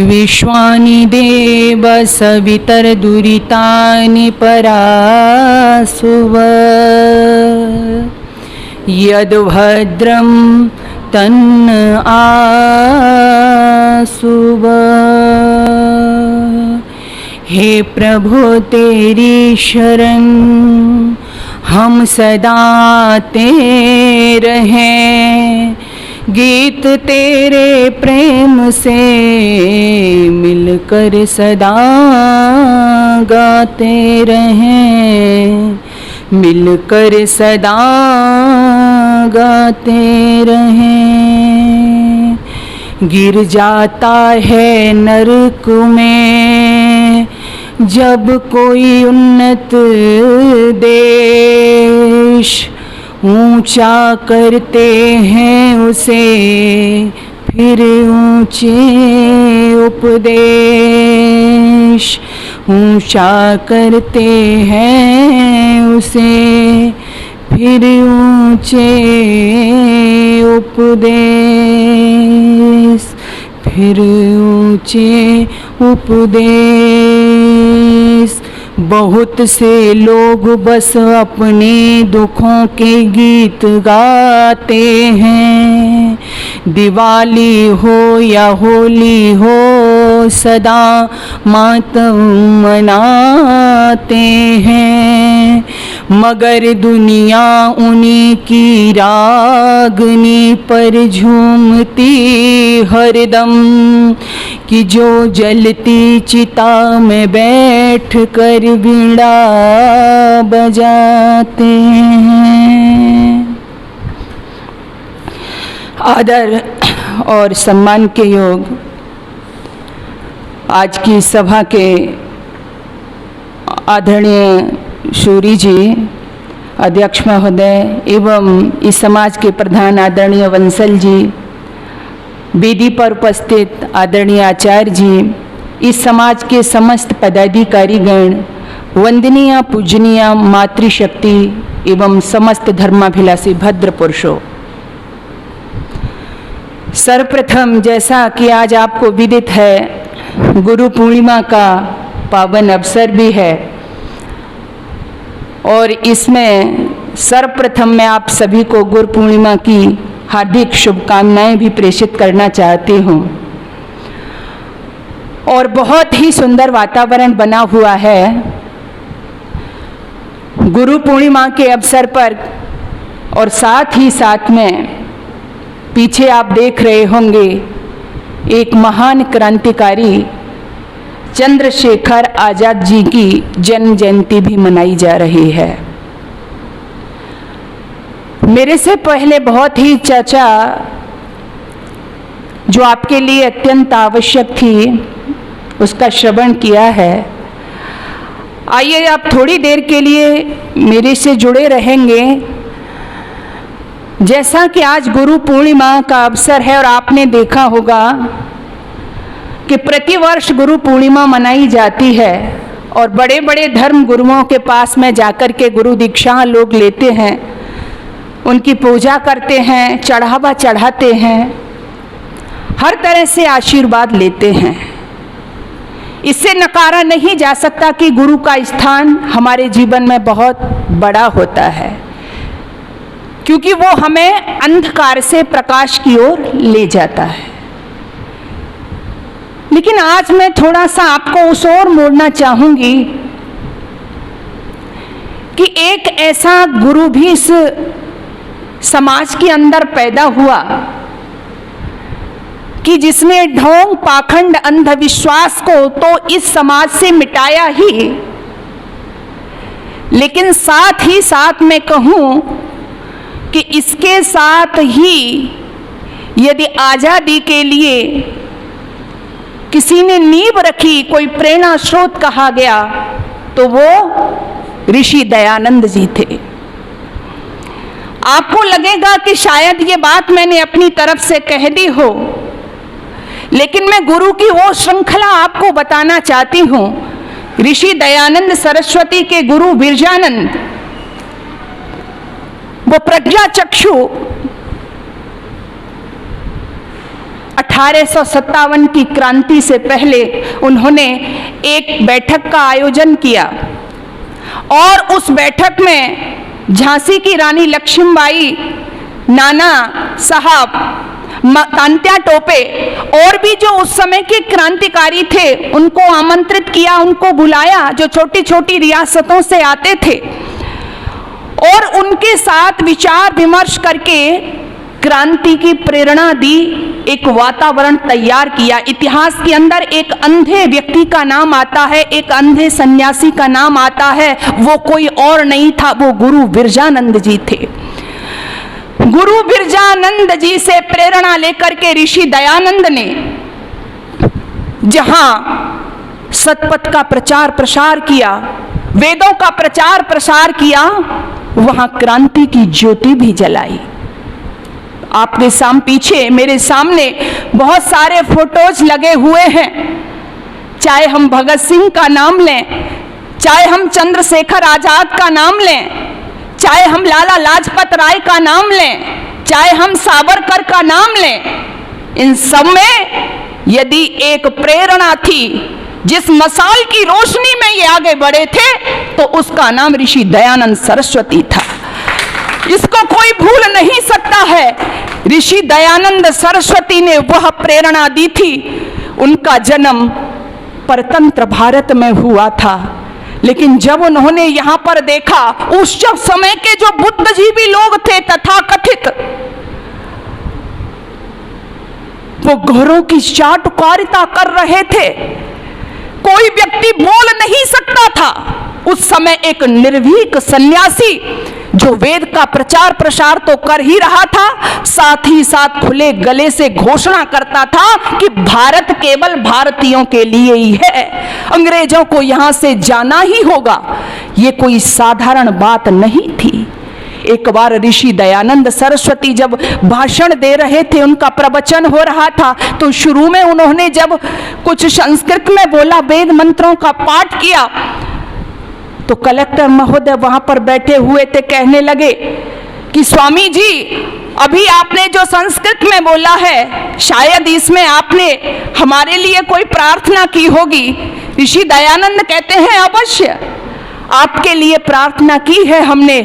विश्वानि देव सवितर्दुरितानि परासुव यद्भद्रं तन्न आसुव। हे प्रभु तेरी शरण हम सदा तेरे हैं, गीत तेरे प्रेम से मिलकर सदा गाते रहें, मिलकर सदा गाते रहें। गिर जाता है नरक में जब कोई उन्नत देश, ऊंचा करते हैं उसे फिर ऊंचे उपदेश, ऊंचा करते हैं उसे फिर ऊंचे उपदेश, फिर ऊंचे उपदेश। बहुत से लोग बस अपने दुखों के गीत गाते हैं, दिवाली हो या होली हो सदा मातम मनाते हैं, मगर दुनिया उन्हीं की रागनी पर झूमती हरदम, कि जो जलती चिता में बैठ कर बीड़ा बजाते हैं। आदर और सम्मान के योग आज की सभा के आदरणीय शूरी जी, अध्यक्ष महोदय एवं इस समाज के प्रधान आदरणीय वंसल जी, वेदी पर उपस्थित आदरणीय आचार्य जी, इस समाज के समस्त पदाधिकारीगण, वंदनीय पूजनीय मातृशक्ति एवं समस्त धर्माभिलाषी भद्र पुरुषों। सर्वप्रथम जैसा कि आज आपको विदित है, गुरु पूर्णिमा का पावन अवसर भी है और इसमें सर्वप्रथम मैं आप सभी को गुरु पूर्णिमा की हार्दिक शुभकामनाएं भी प्रेषित करना चाहती हूँ। और बहुत ही सुंदर वातावरण बना हुआ है गुरु पूर्णिमा के अवसर पर, और साथ ही साथ में पीछे आप देख रहे होंगे एक महान क्रांतिकारी चंद्रशेखर आजाद जी की जन्म जयंती भी मनाई जा रही है। मेरे से पहले बहुत ही चर्चा जो आपके लिए अत्यंत आवश्यक थी उसका श्रवण किया है। आइए आप थोड़ी देर के लिए मेरे से जुड़े रहेंगे। जैसा कि आज गुरु पूर्णिमा का अवसर है और आपने देखा होगा कि प्रतिवर्ष गुरु पूर्णिमा मनाई जाती है और बड़े बड़े धर्म गुरुओं के पास में जाकर के गुरु दीक्षा लोग लेते हैं, उनकी पूजा करते हैं, चढ़ावा चढ़ाते हैं, हर तरह से आशीर्वाद लेते हैं। इससे नकारा नहीं जा सकता कि गुरु का स्थान हमारे जीवन में बहुत बड़ा होता है, क्योंकि वो हमें अंधकार से प्रकाश की ओर ले जाता है। लेकिन आज मैं थोड़ा सा आपको उस ओर मोड़ना चाहूंगी कि एक ऐसा गुरु भी इस समाज के अंदर पैदा हुआ कि जिसने ढोंग पाखंड अंधविश्वास को तो इस समाज से मिटाया ही, लेकिन साथ ही साथ मैं कहूं कि इसके साथ ही यदि आजादी के लिए किसी ने नींव रखी, कोई प्रेरणा स्रोत कहा गया, तो वो ऋषि दयानंद जी थे। आपको लगेगा कि शायद ये बात मैंने अपनी तरफ से कह दी हो, लेकिन मैं गुरु की वो श्रृंखला आपको बताना चाहती हूँ। ऋषि दयानंद सरस्वती के गुरु बिरजानंद वो प्रज्ञा चक्षु 1857 की क्रांति से पहले उन्होंने एक बैठक का आयोजन किया और उस बैठक में झांसी की रानी लक्ष्मीबाई, नाना साहब, तात्या टोपे और भी जो उस समय के क्रांतिकारी थे उनको आमंत्रित किया, उनको बुलाया, जो छोटी छोटी रियासतों से आते थे, और उनके साथ विचार विमर्श करके क्रांति की प्रेरणा दी, एक वातावरण तैयार किया। इतिहास के अंदर एक अंधे व्यक्ति का नाम आता है, एक अंधे सन्यासी का नाम आता है, वो कोई और नहीं था, वो गुरु बिरजानंद जी थे। गुरु बिरजानंद जी से प्रेरणा लेकर के ऋषि दयानंद ने जहां सतपथ का प्रचार प्रसार किया, वेदों का प्रचार प्रसार किया, वहां क्रांति की ज्योति भी जलाई। आपके पीछे मेरे सामने बहुत सारे फोटोज लगे हुए हैं, चाहे हम भगत सिंह का नाम लें, चाहे हम चंद्रशेखर आजाद का नाम लें, चाहे हम लाला लाजपत राय का नाम लें, चाहे हम सावरकर का नाम लें, इन सब में यदि एक प्रेरणा थी, जिस मसाल की रोशनी में ये आगे बढ़े थे, तो उसका नाम ऋषि दयानंद सरस्वती था। इसको कोई भूल नहीं सकता है। ऋषि दयानंद सरस्वती ने वह प्रेरणा दी थी। उनका जन्म परतंत्र भारत में हुआ था, लेकिन जब उन्होंने यहाँ पर देखा, उस समय के जो बुद्धिजीवी लोग थे तथाकथित, वो घरों की चाटुकारिता कर रहे थे, कोई व्यक्ति बोल नहीं सकता था। उस समय एक निर्भीक सन्यासी जो वेद का प्रचार प्रसार तो कर ही रहा था, साथ ही साथ खुले गले से घोषणा करता था कि भारत केवल भारतीयों के लिए ही है, अंग्रेजों को यहां से जाना ही होगा। ये कोई साधारण बात नहीं थी। एक बार ऋषि दयानंद सरस्वती जब भाषण दे रहे थे, उनका प्रवचन हो रहा था, तो शुरू में उन्होंने जब कुछ संस्कृत में बोला, वेद मंत्रों का पाठ किया, तो कलेक्टर महोदय वहां पर बैठे हुए थे, कहने लगे कि स्वामी जी, अभी आपने जो संस्कृत में बोला है, शायद इसमें आपने हमारे लिए कोई प्रार्थना की होगी। ऋषि दयानंद कहते हैं, अवश्य आपके लिए प्रार्थना की है हमने,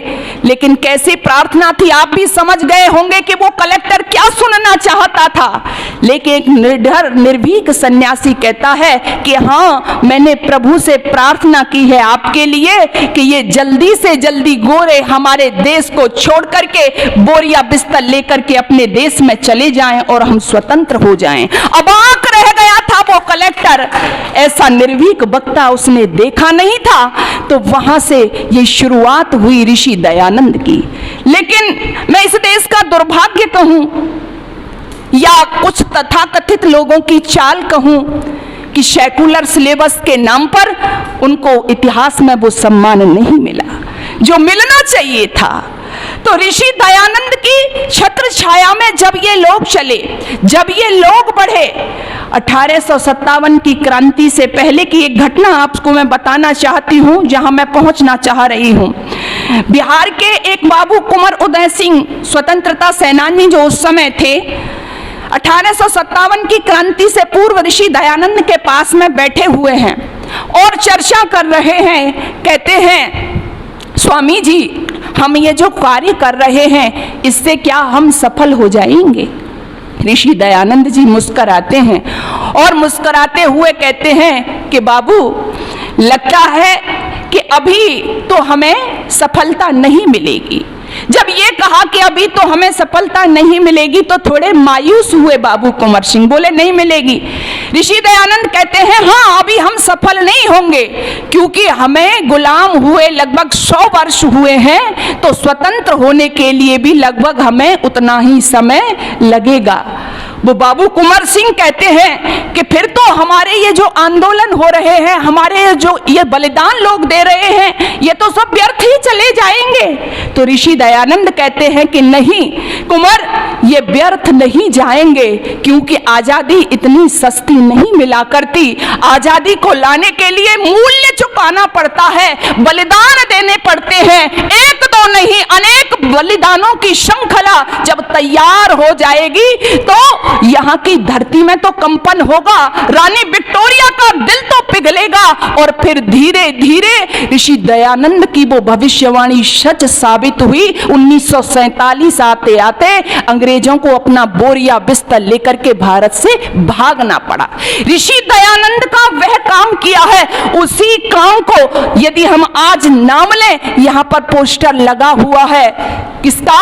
लेकिन कैसी प्रार्थना थी आप भी समझ गए होंगे कि वो कलेक्टर क्या सुनना चाहता था। लेकिन एक निडर निर्भीक सन्यासी कहता है कि हाँ, मैंने प्रभु से प्रार्थना की है आपके लिए कि ये जल्दी से जल्दी गोरे हमारे देश को छोड़ करके बोरिया बिस्तर लेकर के अपने देश में चले जाएं और हम स्वतंत्र हो जाएं। अबाक रह गया था वो कलेक्टर, ऐसा निर्भीक वक्ता उसने देखा नहीं था। तो वहां से ये शुरुआत हुई ऋषि दयानंद की। लेकिन मैं इस देश का दुर्भाग्य कहूं या कुछ तथाकथित लोगों की चाल कहूं कि सेकुलर सिलेबस के नाम पर उनको इतिहास में वो सम्मान नहीं मिला जो मिलना चाहिए था। तो ऋषि दयानंद की छत्र छाया में जब ये लोग चले, जब ये लोग बढ़े, 1857 की क्रांति से पहले की एक घटना आपको मैं बताना चाहती हूँ, जहां मैं पहुंचना चाह रही हूँ। बिहार के एक बाबू कुंवर उदय सिंह स्वतंत्रता सेनानी जो उस समय थे, 1857 की क्रांति से पूर्व ऋषि दयानंद के पास में बैठे हुए हैं और चर्चा कर रहे हैं। कहते हैं, स्वामी जी, हम ये जो कार्य कर रहे हैं, इससे क्या हम सफल हो जाएंगे? ऋषि दयानंद जी मुस्कुराते हैं और मुस्कुराते हुए कहते हैं कि बाबू, लगता है कि अभी तो हमें सफलता नहीं मिलेगी। जब ये कहा कि अभी तो हमें सफलता नहीं मिलेगी, तो थोड़े मायूस हुए बाबू कुंवर सिंह, बोले नहीं मिलेगी। ऋषि दयानंद कहते हैं, हाँ, अभी हम सफल नहीं होंगे, क्योंकि हमें गुलाम हुए लगभग 100 वर्ष हुए हैं, तो स्वतंत्र होने के लिए भी लगभग हमें उतना ही समय लगेगा। वो बाबू कुंवर सिंह कहते हैं कि फिर तो हमारे ये जो आंदोलन हो रहे हैं, हमारे जो ये बलिदान लोग दे रहे हैं, ये तो सब व्यर्थ ही चले जाएंगे। तो ऋषि दयानंद कहते हैं कि नहीं कुंवर, ये व्यर्थ नहीं जाएंगे, क्योंकि आजादी इतनी सस्ती नहीं मिला करती। आजादी को लाने के लिए मूल्य चुकाना पड़ता है, बलिदान देने पड़ते हैं। एक दो नहीं, अनेक बलिदानों की श्रृंखला जब तैयार हो जाएगी तो यहाँ की धरती में तो कंपन होगा, रानी विक्टोरिया का दिल तो पिघलेगा, और फिर धीरे धीरे ऋषि दयानंद की वो भविष्यवाणी सच साबित हुई। 1947 आते आते अंग्रेजों को अपना बोरिया बिस्तर लेकर के भारत से भागना पड़ा। ऋषि दयानंद का वह काम किया है, उसी काम को यदि हम आज नाम लें, यहाँ पर पोस्टर लगा हुआ है, किसका?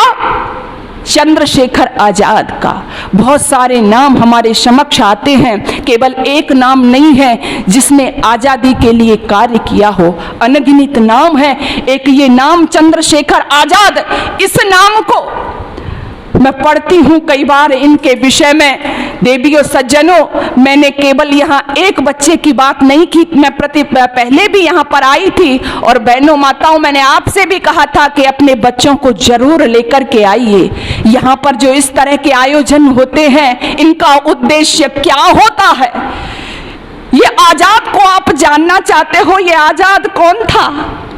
चंद्रशेखर आजाद का। बहुत सारे नाम हमारे समक्ष आते हैं, केवल एक नाम नहीं है जिसने आजादी के लिए कार्य किया हो, अनगिनत नाम है। एक ये नाम चंद्रशेखर आजाद, इस नाम को मैं पढ़ती हूँ कई बार इनके विषय में। देवियों सज्जनों, मैंने केवल यहाँ एक बच्चे की बात नहीं की, मैं पहले भी यहाँ पर आई थी, और बहनों माताओं, मैंने आपसे भी कहा था कि अपने बच्चों को जरूर लेकर के आइए। यहाँ पर जो इस तरह के आयोजन होते हैं, इनका उद्देश्य क्या होता है? ये आजाद को आप जानना चाहते हो, ये आजाद कौन था?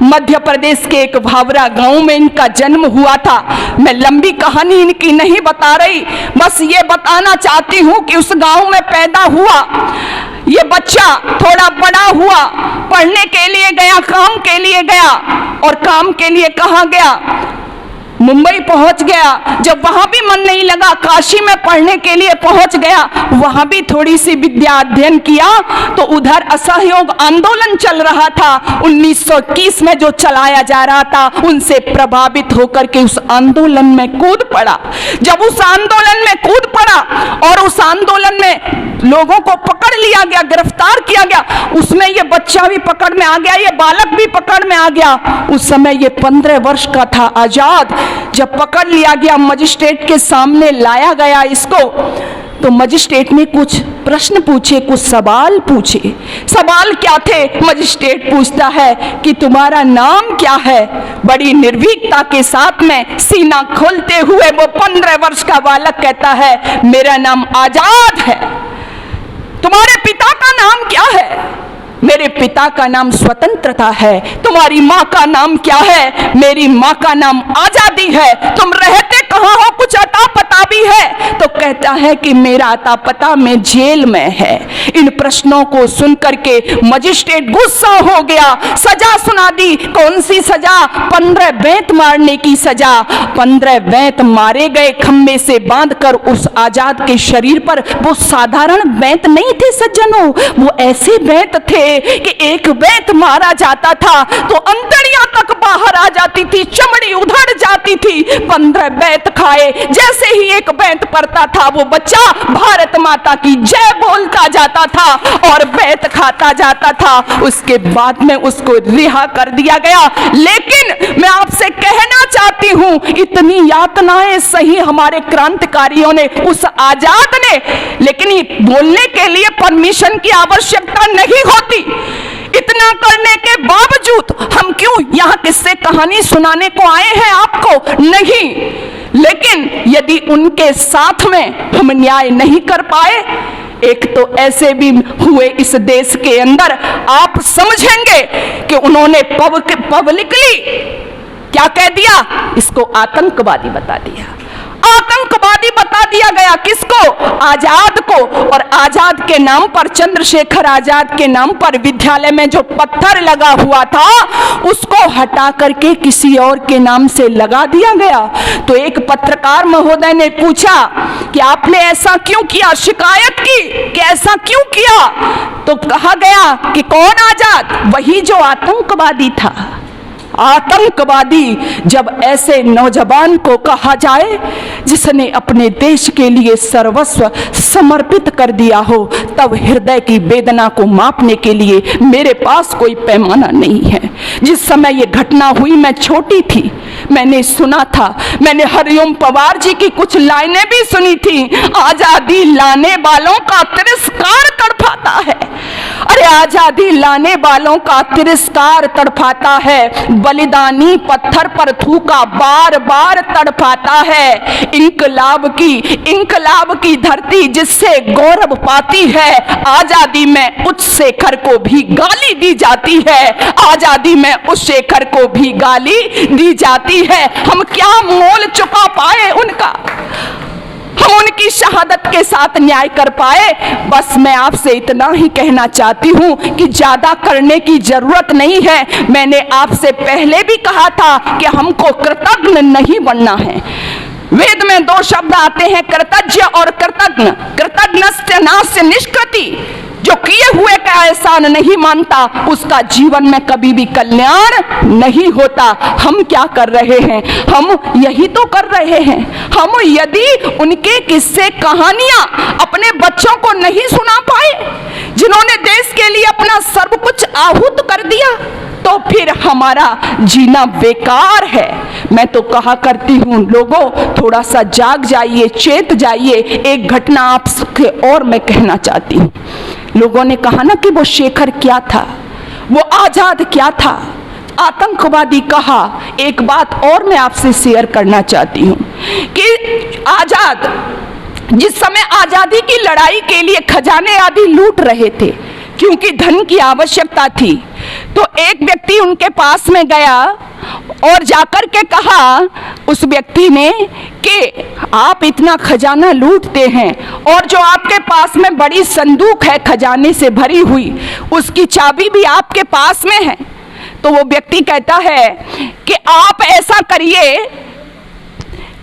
मध्य प्रदेश के एक भावरा गांव में इनका जन्म हुआ था। मैं लंबी कहानी इनकी नहीं बता रही, बस ये बताना चाहती हूँ कि उस गांव में पैदा हुआ ये बच्चा, थोड़ा बड़ा हुआ, पढ़ने के लिए गया, काम के लिए गया, और काम के लिए कहाँ गया? मुंबई पहुंच गया। जब वहां भी मन नहीं लगा, काशी में पढ़ने के लिए पहुंच गया, वहां भी थोड़ी सी विद्या अध्ययन किया, तो उधर असहयोग आंदोलन चल रहा था 1921 में, जो चलाया जा रहा था, उनसे प्रभावित होकर के उस आंदोलन में कूद पड़ा। जब उस आंदोलन में कूद पड़ा और उस आंदोलन में लोगों को पकड़ लिया गया, गिरफ्तार किया गया, उसमें ये बच्चा भी पकड़ में आ गया, ये बालक भी पकड़ में आ गया। उस समय ये 15 वर्ष का था आजाद। जब पकड़ लिया गया, मजिस्ट्रेट के सामने लाया गया इसको, तो मजिस्ट्रेट ने कुछ प्रश्न पूछे, कुछ सवाल पूछे। सवाल क्या थे? मजिस्ट्रेट पूछता है कि तुम्हारा नाम क्या है? बड़ी निर्भीकता के साथ में सीना खोलते हुए वो 15 वर्ष का बालक कहता है, मेरा नाम आजाद है। तुम्हारे पिता का नाम क्या है? मेरे पिता का नाम स्वतंत्रता है। तुम्हारी माँ का नाम क्या है? मेरी माँ का नाम आजादी है। तुम रहते कहाँ हो? कुछ अता पता भी है? तो कहता है कि मेरा अता पता मैं जेल में है। इन प्रश्नों को सुनकर के मजिस्ट्रेट गुस्सा हो गया, सजा सुना दी। कौन सी सजा? 15 बेंत मारने की सजा। 15 बेंत मारे गए, खम्भे से बांधकर उस आजाद के शरीर पर। वो साधारण बेंत नहीं थे सज्जनों, वो ऐसे बेंत थे कि एक बेंत मारा जाता था तो अंतड़ियां तक बाहर आ जाती थी, चमड़ी उधड़ जाती थी। 15 बेंत खाए। जैसे ही एक बेंत पड़ता था, वो बच्चा भारत माता की जय बोलता जाता था और बेंत खाता जाता था। उसके बाद में उसको रिहा कर दिया गया। लेकिन मैं आपसे कहना चाहती हूं, इतनी यातनाएं सही हमारे क्रांतिकारियों ने, उस आजाद ने, लेकिन ये बोलने के लिए परमिशन की आवश्यकता नहीं होती। इतना करने के बावजूद हम क्यों यहाँ किस्से कहानी सुनाने को आए हैं आपको? नहीं। लेकिन यदि उनके साथ में हम न्याय नहीं कर पाए, एक तो ऐसे भी हुए इस देश के अंदर, आप समझेंगे कि उन्होंने पब्लिकली क्या कह दिया? इसको आतंकवादी बता दिया। आतंकवादी बता दिया गया। किसको? आजाद को। और आजाद के नाम पर, चंद्रशेखर आजाद के नाम पर विद्यालय में जो पत्थर लगा हुआ था, उसको हटा करके किसी और के नाम से लगा दिया गया। तो एक पत्रकार महोदय ने पूछा कि आपने ऐसा क्यों किया? शिकायत की कि ऐसा क्यों किया? तो कहा गया कि कौन आजाद? वही जो आतंकवादी था। आतंकवादी जब ऐसे नौजवान को कहा जाए जिसने अपने देश के लिए सर्वस्व समर्पित कर दिया हो, तब हृदय की वेदना को मापने के लिए मेरे पास कोई पैमाना नहीं है। जिस समय ये घटना हुई, मैं छोटी थी, मैंने सुना था, मैंने हरिओम पवार जी की कुछ लाइनें भी सुनी थी। आजादी लाने वालों का तिरस्कार तड़पाता है, अरे आजादी लाने वालों का तिरस्कार तड़पाता है, बलिदानी पत्थर पर थूका बार बार तड़पाता है। इंकलाब की धरती जिससे गौरव पाती है, आजादी में उस शेखर को भी गाली दी जाती है, आजादी में उस शेखर को भी गाली दी जाती है। हम क्या मोल चुका पाए उनका, हम उनकी शहादत के साथ न्याय कर पाए। बस मैं आपसे इतना ही कहना चाहती हूं कि ज्यादा करने की जरूरत नहीं है। मैंने आपसे पहले भी कहा था कि हमको कृतज्ञ नहीं बनना है। वेद में दो शब्द आते हैं, कृतज्ञ और कृतज्ञ। कृतज्ञस्य नास्य निष्कृति, जो किए हुए का एहसान नहीं मानता उसका जीवन में कभी भी कल्याण नहीं होता। हम क्या कर रहे हैं, हम यही तो कर रहे हैं। हम यदि उनके किस्से कहानियां अपने बच्चों को नहीं सुना पाए, जिन्होंने देश के लिए अपना सर्व कुछ आहूत कर दिया, तो फिर हमारा जीना बेकार है। मैं तो कहा करती हूँ, लोगों थोड़ा सा जाग जाइए, चेत जाइए। एक घटना आपसे और मैं कहना चाहती हूँ। लोगों ने कहा ना कि वो शेखर क्या था, वो आजाद क्या था, आतंकवादी कहा। एक बात और मैं आपसे शेयर करना चाहती हूँ कि आजाद, जिस समय आजादी की लड़ाई के लिए खजाने आदि लूट रहे थे, क्योंकि धन की आवश्यकता थी, तो एक व्यक्ति उनके पास में गया और जाकर के कहा उस व्यक्ति ने कि आप इतना खजाना लूटते हैं और जो आपके पास में बड़ी संदूक है खजाने से भरी हुई, उसकी चाबी भी आपके पास में है। तो वो व्यक्ति कहता है कि आप ऐसा करिए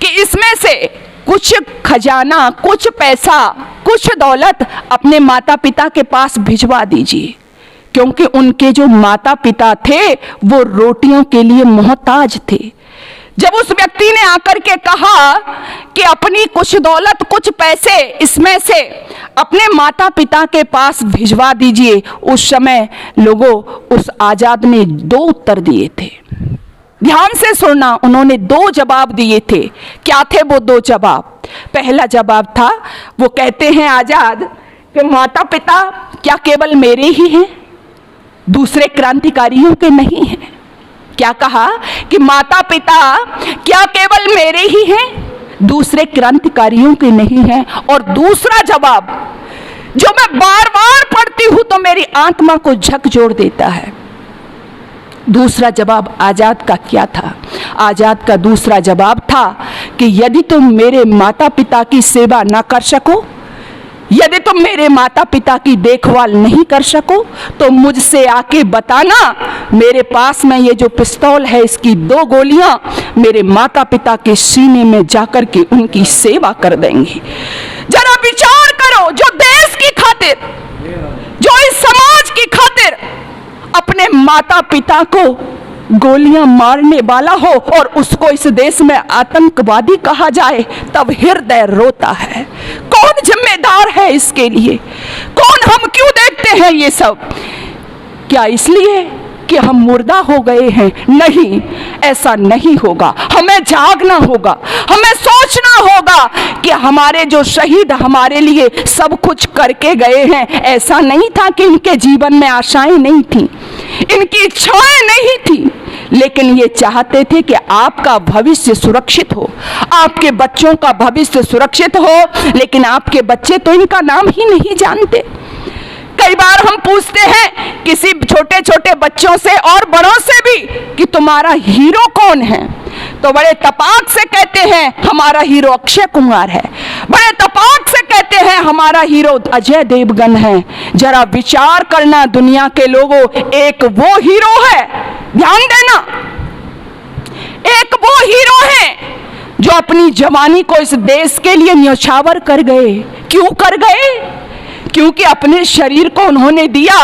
कि इसमें से कुछ खजाना, कुछ पैसा, कुछ दौलत अपने माता पिता के पास भिजवा दीजिए, क्योंकि उनके जो माता पिता थे वो रोटियों के लिए मोहताज थे। जब उस व्यक्ति ने आकर के कहा कि अपनी कुछ दौलत, कुछ पैसे इसमें से अपने माता पिता के पास भिजवा दीजिए, उस समय लोगों उस आजाद ने दो उत्तर दिए थे। ध्यान से सुनना, उन्होंने दो जवाब दिए थे। क्या थे वो दो जवाब? पहला जवाब था, वो कहते हैं आजाद कि माता पिता क्या केवल मेरे ही हैं, दूसरे क्रांतिकारियों के नहीं हैं। क्या कहा कि माता पिता क्या केवल मेरे ही हैं, दूसरे क्रांतिकारियों के नहीं हैं। और दूसरा जवाब जो मैं बार बार पढ़ती हूं तो मेरी आत्मा को झकझोर देता है, दूसरा जवाब आजाद का क्या था? आजाद का दूसरा जवाब था कि यदि तुम मेरे माता पिता की सेवा ना कर सको, यदि तुम मेरे माता पिता की देखभाल नहीं कर सको, तो मुझसे आके बताना, मेरे पास में ये जो पिस्तौल है इसकी 2 गोलियां मेरे माता पिता के सीने में जाकर के उनकी सेवा कर देंगी। जरा विचार करो, जो देश की खातिर, जो इस समाज की खातिर अपने माता पिता को गोलियां मारने वाला हो और उसको इस देश में आतंकवादी कहा जाए, तब हृदय रोता है। कौन जिम्मेदार है इसके लिए? कौन? हम क्यों देखते हैं ये सब? क्या इसलिए कि हम मुर्दा हो गए हैं? नहीं, ऐसा नहीं होगा। हमें जागना होगा, हमें सोचना होगा कि हमारे जो शहीद हमारे लिए सब कुछ करके गए हैं, ऐसा नहीं था कि इनके जीवन में आशाएं नहीं थी, इनकी इच्छाएं नहीं थी, लेकिन ये चाहते थे कि आपका भविष्य सुरक्षित हो, आपके बच्चों का भविष्य सुरक्षित हो। लेकिन आपके बच्चे तो इनका नाम ही नहीं जानते। कई बार हम पूछते हैं किसी छोटे छोटे बच्चों से और बड़ों से भी कि तुम्हारा हीरो कौन है, तो बड़े तपाक से कहते हैं हमारा हीरो अक्षय कुमार है, बड़े तपाक से कहते हैं हमारा हीरो अजय देवगन है। जरा विचार करना दुनिया के लोगों, एक वो हीरो है, ध्यान देना, एक वो हीरो है जो अपनी जवानी को इस देश के लिए न्यौछावर कर गए। क्यों कर गए? क्योंकि अपने शरीर को उन्होंने दिया,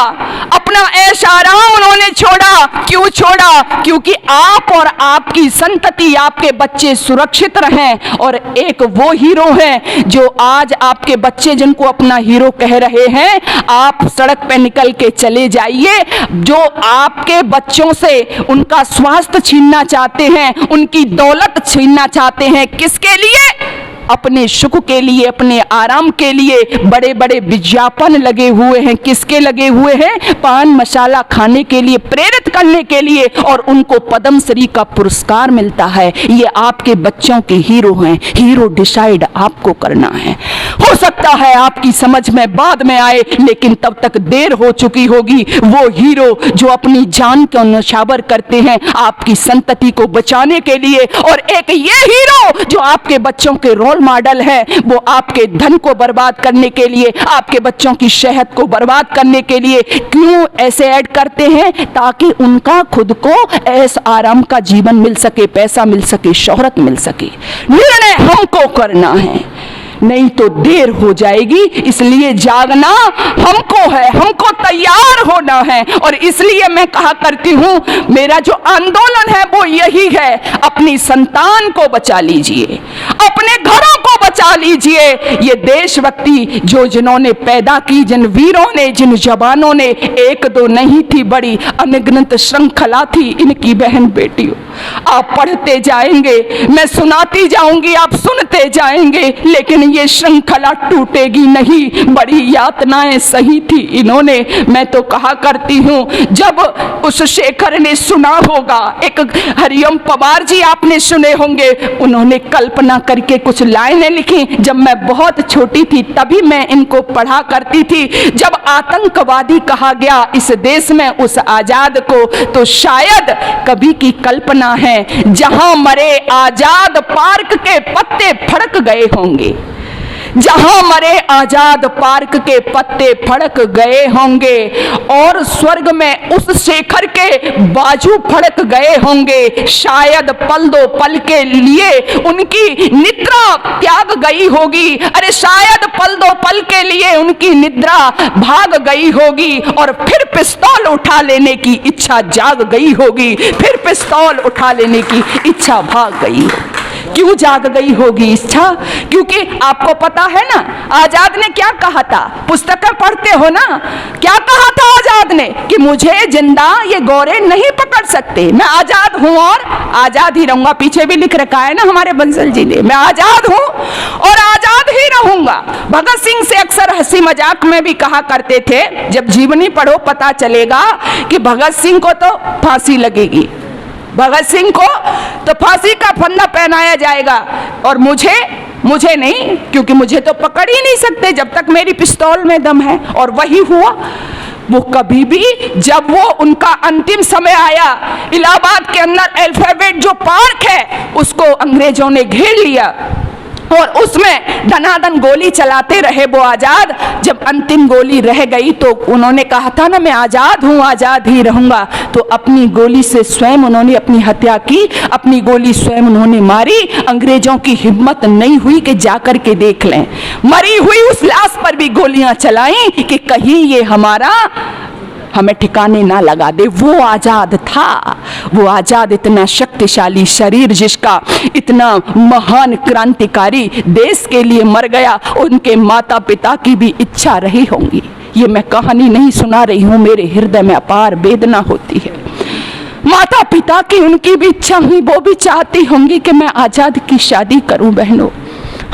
अपना ऐश आराम उन्होंने छोड़ा। क्यों छोड़ा? क्योंकि आप और आपकी संतति, आपके बच्चे सुरक्षित रहें। और एक वो हीरो है जो आज आपके बच्चे जिनको अपना हीरो कह रहे हैं, आप सड़क पे निकल के चले जाइए, जो आपके बच्चों से उनका स्वास्थ्य छीनना चाहते हैं, उनकी दौलत छीनना चाहते हैं। किसके लिए? अपने सुख के लिए, अपने आराम के लिए बड़े बड़े विज्ञापन लगे हुए हैं। किसके लगे हुए हैं? पान मसाला खाने के लिए, प्रेरित करने के लिए, और उनको पद्मश्री का पुरस्कार मिलता है। ये आपके बच्चों के हीरो हैं। हीरो डिसाइड आपको करना है। हो सकता है आपकी समझ में बाद में आए, लेकिन तब तक देर हो चुकी होगी। वो हीरो जो अपनी जान को न्यौछावर करते हैं आपकी संतति को बचाने के लिए, और एक ये हीरो जो आपके बच्चों के रोल मॉडल है, वो आपके धन को बर्बाद करने के लिए, आपके बच्चों की सेहत को बर्बाद करने के लिए क्यों ऐसे ऐड करते हैं? ताकि उनका खुद को ऐस आराम का जीवन मिल सके, पैसा मिल सके, शोहरत मिल सके। निर्णय हमको करना है, नहीं तो देर हो जाएगी। इसलिए जागना हमको है, हमको तैयार होना है। और इसलिए मैं कहा करती हूं, मेरा जो आंदोलन है वो यही है, अपनी संतान को बचा लीजिए, अपने घरों को बचा लीजिए। ये देशभक्ति जो जिन्होंने पैदा की, जिन वीरों ने, जिन जवानों ने, एक दो नहीं थी, बड़ी अनगिनत श्रृंखला थी इनकी बहन बेटियों। आप पढ़ते जाएंगे, मैं सुनाती जाऊंगी, आप सुनते जाएंगे, लेकिन ये श्रृंखला टूटेगी नहीं। बड़ी यातनाएं सही थी इन्होंने। मैं तो कहा करती हूं, जब उस शेखर ने सुना होगा, एक हरिओम पवार जी आपने सुने होंगे, उन्होंने कल्पना करके कुछ लाइनें लिखी। जब मैं बहुत छोटी थी तभी मैं इनको पढ़ा करती थी। जब आतंकवादी कहा गया इस देश में उस आजाद को, तो शायद कभी की कल्पना है, जहां मरे आजाद पार्क के पत्ते फड़क गए होंगे, जहां मरे आजाद पार्क के पत्ते फड़क गए होंगे, और स्वर्ग में उस शेखर के बाजू फड़क गए होंगे। शायद पल दो पल के लिए उनकी निद्रा त्याग गई होगी। अरे शायद पल दो पल के लिए उनकी निद्रा भाग गई होगी, और फिर पिस्तौल उठा लेने की इच्छा जाग गई होगी, फिर पिस्तौल उठा लेने की इच्छा भाग गई होगी। क्यों जाग गई होगी इच्छा? क्योंकि आपको पता है ना, आजाद ने क्या कहा था? पुस्तकें पढ़ते हो ना, क्या कहा था आजाद ने? कि मुझे जिंदा ये गोरे नहीं पकड़ सकते, मैं आजाद हूं और आजाद ही रहूंगा। पीछे भी लिख रखा है ना हमारे बंसल जी ने, मैं आजाद हूं और आजाद ही रहूंगा। भगत सिंह से अक्सर हंसी मजाक में भी कहा करते थे, जब जीवनी पढ़ो पता चलेगा कि भगत सिंह को तो फांसी लगेगी, भगत सिंह को तो फांसी का फंदा पहनाया जाएगा, और मुझे नहीं, क्योंकि मुझे तो पकड़ ही नहीं सकते जब तक मेरी पिस्तौल में दम है। और वही हुआ। वो कभी भी, जब वो उनका अंतिम समय आया, इलाहाबाद के अंदर अल्फाबेट जो पार्क है उसको अंग्रेजों ने घेर लिया, और उसमें धनाधन गोली चलाते रहे वो आजाद। जब अंतिम गोली रह गई तो उन्होंने कहा था ना, मैं आजाद हूं, आजाद ही रहूंगा, तो अपनी गोली से स्वयं उन्होंने अपनी हत्या की, अपनी गोली स्वयं उन्होंने मारी। अंग्रेजों की हिम्मत नहीं हुई कि जाकर के देख लें, मरी हुई उस लाश पर भी गोलियां चलाई कि कहीं ये हमें ठिकाने ना लगा दे। वो आजाद था, वो आजाद इतना शक्तिशाली शरीर जिसका, इतना महान क्रांतिकारी देश के लिए मर गया। उनके माता पिता की भी इच्छा रही होंगी। ये मैं कहानी नहीं सुना रही हूं, मेरे हृदय में अपार वेदना होती है। माता पिता की उनकी भी इच्छा हुई, वो भी चाहती होंगी कि मैं आजाद की शादी करूं। बहनों,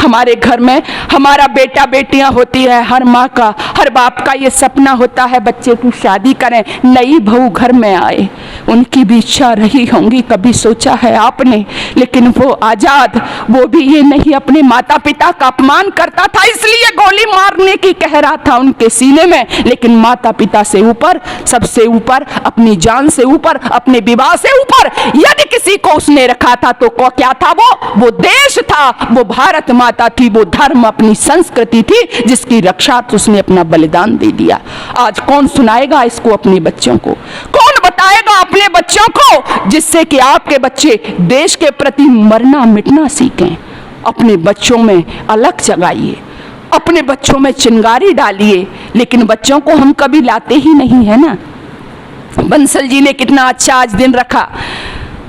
हमारे घर में हमारा बेटा बेटियां होती है, हर माँ का, हर बाप का ये सपना होता है बच्चे की शादी करें, नई बहू घर में आए। उनकी भी इच्छा रही होंगी, कभी सोचा है आपने? लेकिन वो आजाद, वो भी ये नहीं अपने माता पिता का अपमान करता था, इसलिए गोली मारने की कह रहा था उनके सीने में। लेकिन माता पिता से ऊपर, सबसे ऊपर, अपनी जान से ऊपर, अपने विवाह से ऊपर यदि किसी को उसने रखा था तो क्या था? वो देश था, वो भारत माता थी, वो धर्म, अपनी संस्कृति थी, जिसकी रक्षा तो उसने अपना बलिदान दे दिया। आज कौन सुनाएगा इसको अपने बच्चों को? कौन बताएगा अपने बच्चों को, जिससे कि आपके बच्चे देश के प्रति मरना मिटना सीखें? अपने बच्चों में अलग जगाइए, अपने बच्चों में चिंगारी डालिए। लेकिन बच्चों को हम कभी लाते ही नहीं है ना। बंसल जी ने कितना अच्छा आज दिन रखा।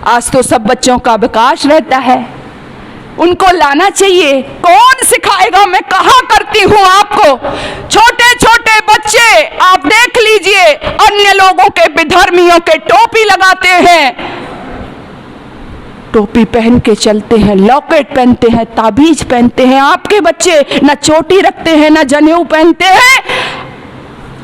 आज तो सब बच्चों का विकास रहता है, उनको लाना चाहिए। कौन सिखाएगा? मैं कहा करती हूं आपको, छोटे छोटे बच्चे आप देख लीजिए, अन्य लोगों के, विधर्मियों के टोपी लगाते हैं, टोपी पहन के चलते हैं, लॉकेट पहनते हैं, ताबीज पहनते हैं। आपके बच्चे न चोटी रखते हैं, न जनेऊ पहनते हैं,